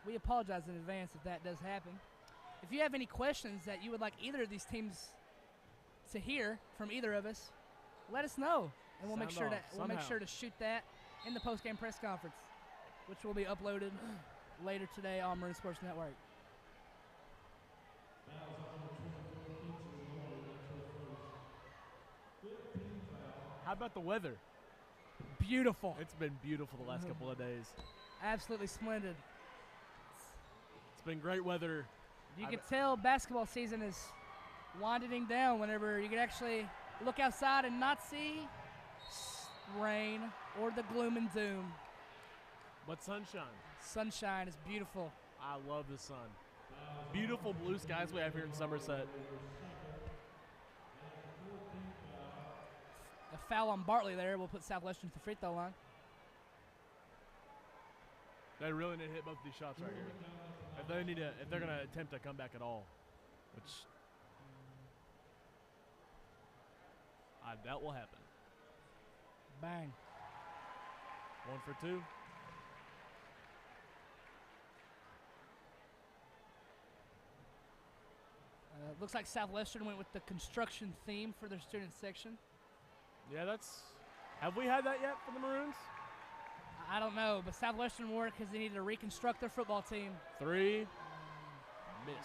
we apologize in advance if that does happen. If you have any questions that you would like either of these teams to hear from either of us, let us know, and we'll make sure to shoot that in the post-game press conference, which will be uploaded later today on Maroon Sports Network. How about the weather? Beautiful. It's been beautiful the last couple of days. Absolutely splendid. It's been great weather. You can tell basketball season is winding down whenever you can actually look outside and not see rain or the gloom and doom. But sunshine. Sunshine is beautiful. I love the sun. Beautiful blue skies we have here in Somerset. A foul on Bartley there will put Southwestern to the free throw line. They really need to hit both of these shots right here. If they're gonna attempt to come back at all, which I doubt will happen. Bang. 1 for 2. Looks like Southwestern went with the construction theme for their student section. Yeah, have we had that yet for the Maroons? I don't know, but Southwestern wore it because they needed to reconstruct their football team. 3, miss.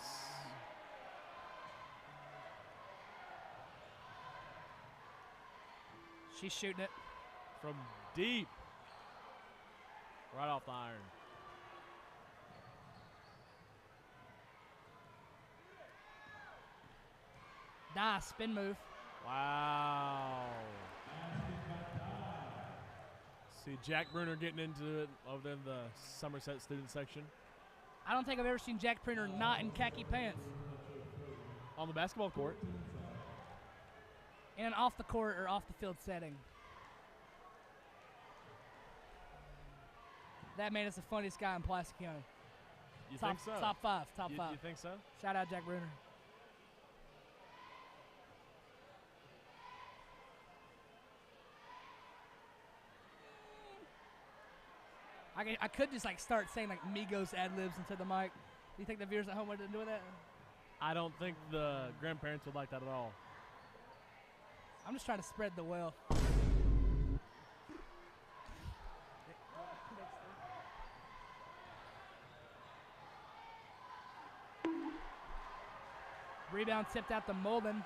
She's shooting it. From deep. Right off the iron. Nice spin move. Wow. See Jack Bruner getting into it over in the Somerset student section. I don't think I've ever seen Jack Bruner not in khaki pants. On the basketball court. In an off the court or off the field setting. That man is the funniest guy in Pulaski County. You think so? Top five. You think so? Shout out Jack Bruner. I could just like start saying like Migos ad-libs into the mic. Do you think the viewers at home would do that? I don't think the grandparents would like that at all. I'm just trying to spread the wealth. Rebound tipped out to Molden.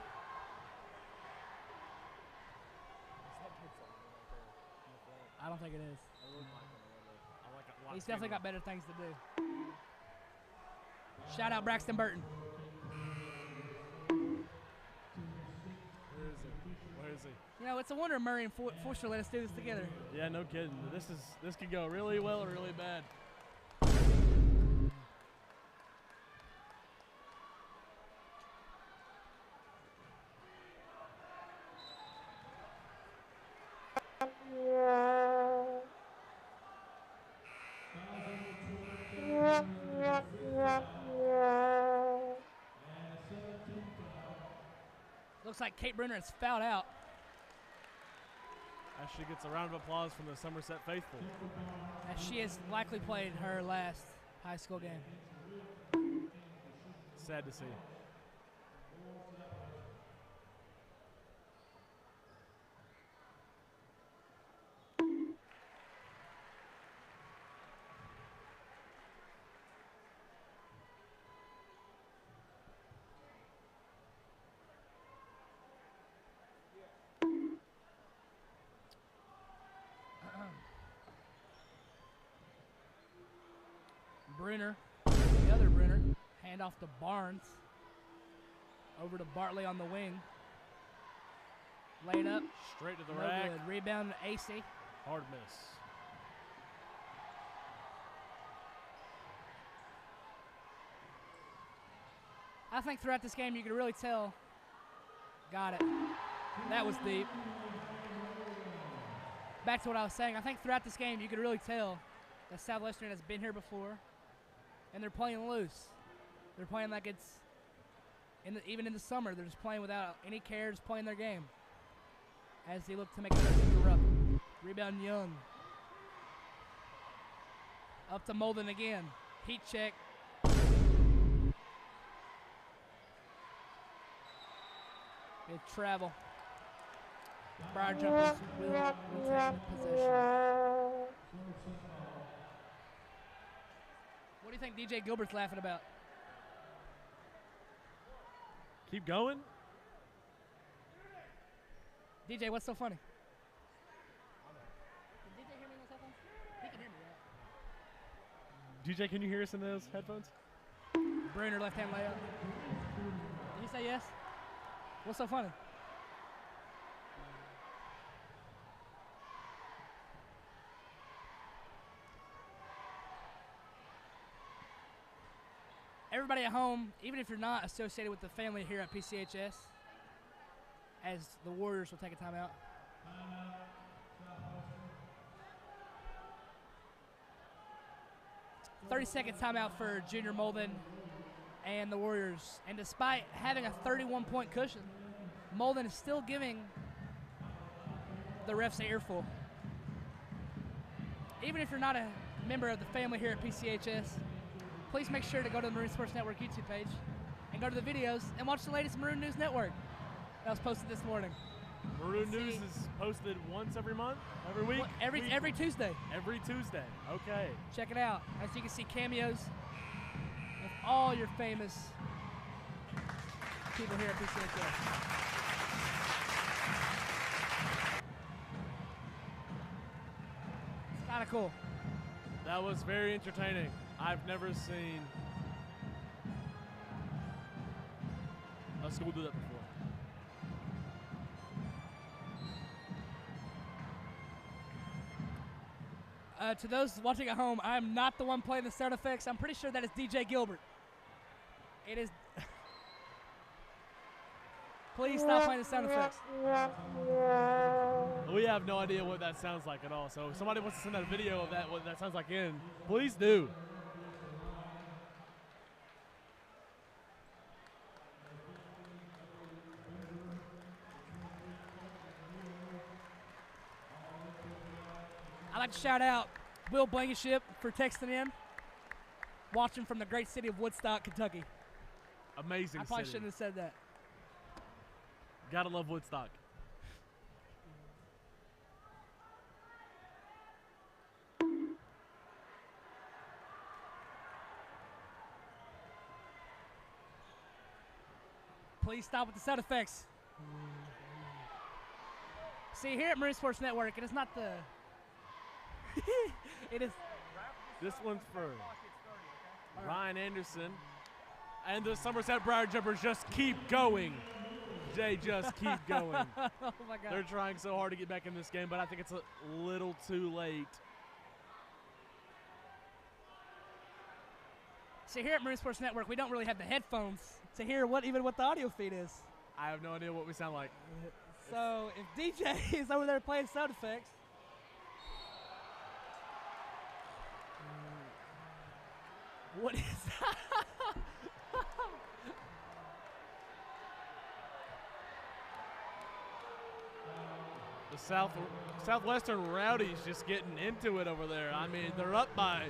I don't think it is. He's definitely got better things to do. Shout out Braxton Burton. Where is he? You know, it's a wonder Murray and Forster let us do this together. Yeah, no kidding. This could go really well or really bad. Looks like Kate Bruner has fouled out. As she gets a round of applause from the Somerset faithful. As she has likely played her last high school game. Sad to see. Bruner, the other Bruner, hand off to Barnes. Over to Bartley on the wing. Laid up. Straight to the no rack. Good. Rebound to AC. Hard miss. I think throughout this game you could really tell. Got it. That was deep. Back to what I was saying. I think throughout this game you could really tell that Southwestern has been here before, and they're playing loose. They're playing like it's, even in the summer, they're just playing without any care, just playing their game. As they look to make another interrupt. Rebound Young. Up to Molden again. Heat check. They travel. Briar Jumpers will retain possession. What do you think DJ Gilbert's laughing about? Keep going. DJ, what's so funny? Can DJ hear me in those headphones? He can hear me, right? DJ, can you hear us in those headphones? Bruner, left-hand layup. Did you say yes? What's so funny? Everybody at home, even if you're not associated with the family here at PCHS, as the Warriors will take a timeout. "30-second timeout for Junior Molden and the Warriors. And despite having a 31-point cushion, Molden is still giving the refs an earful. Even if you're not a member of the family here at PCHS, please make sure to go to the Marine Sports Network YouTube page and go to the videos and watch the latest Maroon News Network that was posted this morning. Maroon News is posted once every month? Every week? Well, every Tuesday. Every Tuesday. Okay. Check it out. As you can see, cameos of all your famous people here at PCHS. It's kind of cool. That was very entertaining. I've never seen a school do that before. To those watching at home, I am not the one playing the sound effects. I'm pretty sure that is DJ Gilbert. It is. Please stop playing the sound effects. We have no idea what that sounds like at all. So if somebody wants to send out a video of that, what that sounds like in, please do. I'd like to shout out Will Blankenship for texting in, watching from the great city of Woodstock, Kentucky. Amazing I probably city. shouldn't have said that. Gotta love Woodstock. Please stop with the sound effects. See, here at Marine Sports Network, it is not the... it is... This one's for Ryan Anderson. And the Somerset Briar Jumpers just keep going. They just keep going. Oh, my God. They're trying so hard to get back in this game, but I think it's a little too late. See, here at Marine Sports Network, we don't really have the headphones to hear what the audio feed is. I have no idea what we sound like. So if DJ is over there playing sound effects, what is that? The Southwestern Rowdies just getting into it over there. I mean, they're up by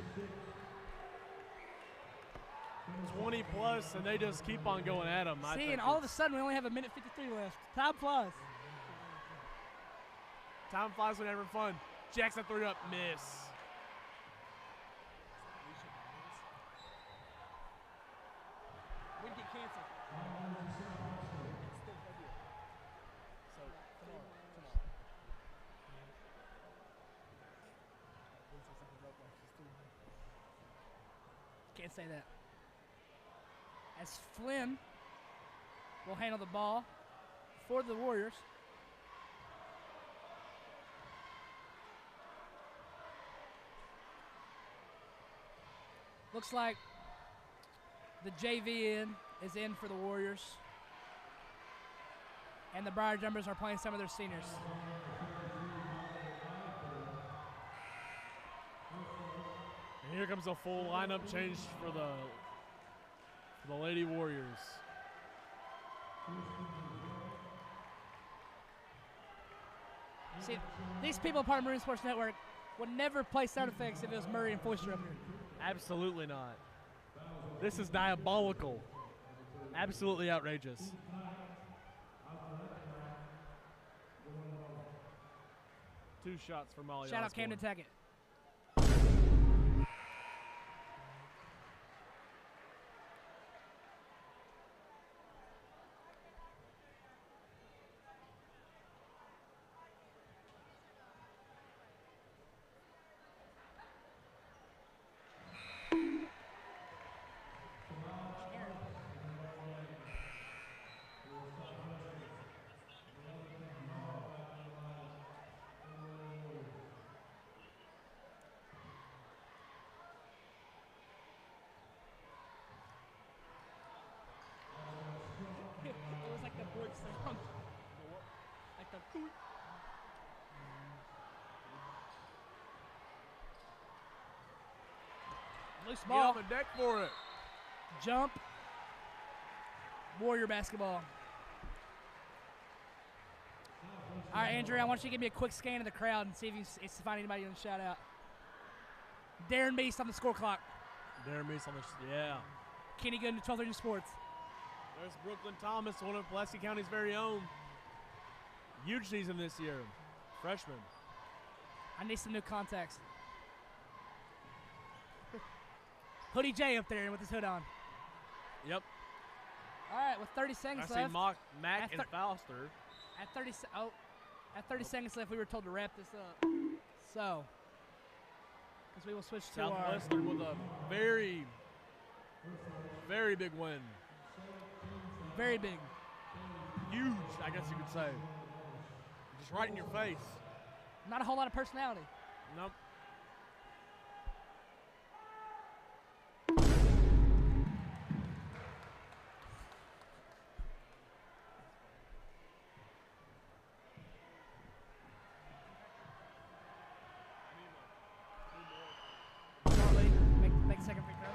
20 plus, and they just keep on going at them. See, and all of a sudden, we only have 1:53 left. Time flies. Time flies when having fun. Jackson 3 up, miss. We get canceled. So tomorrow. Can't say that. As Flynn will handle the ball for the Warriors. Looks like the JV is in for the Warriors. And the Briar Jumpers are playing some of their seniors. And here comes a full lineup change for the Lady Warriors. See, these people part of Marine Sports Network would never play sound effects if it was Murray and Foister up here. Absolutely not. This is diabolical. Absolutely outrageous. 2 shots for Molly. Shout out Camden Tackett. It was like the board song. Like the cool. Loose Get ball. on the deck for it. Jump. Warrior basketball. All right, Andrew, I want you to give me a quick scan of the crowd and see if you find anybody you want to shout out. Darren Beast on the score clock. Darren Meese on the yeah. Kenny Gooden, 1230 Sports. There's Brooklyn Thomas, one of Pulaski County's very own. Huge season this year. Freshman. I need some new contacts. Hoodie J up there with his hood on. Yep. All right, with 30 seconds I left. see Mac and Foster. At 30 seconds left, we were told to wrap this up. So, because we will switch to our Southwestern with a very, very big win. very big. Huge, I guess you could say. Just right in your face. Not a whole lot of personality. Nope. Shortly, make second free throw.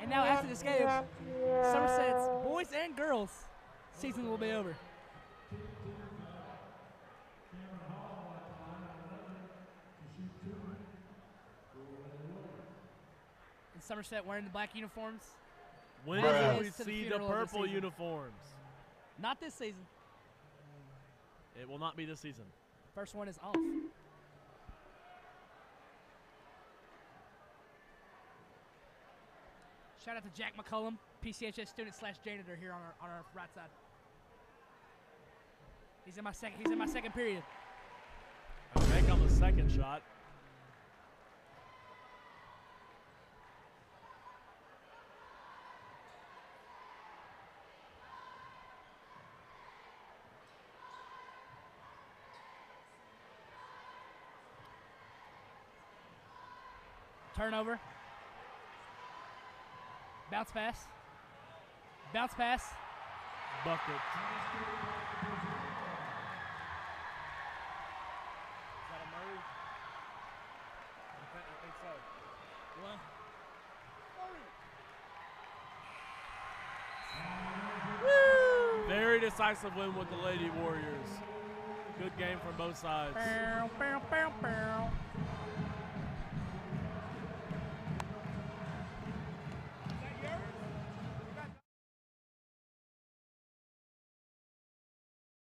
And now after this game, Somerset's boys and girls season will be over. And Somerset wearing the black uniforms. When as will we is to see the funeral of purple season. uniforms? Not this season. It will not be this season. First one is off. Shout out to Jack McCullum, PCHS student / janitor here on our right side. He's in my second period. A make on the second shot. Turnover. Bounce pass. Bounce pass. Bucket. Is that a Murray? I think so. Well, Very decisive win with the Lady Warriors. Good game from both sides. Bow, bow, bow, bow.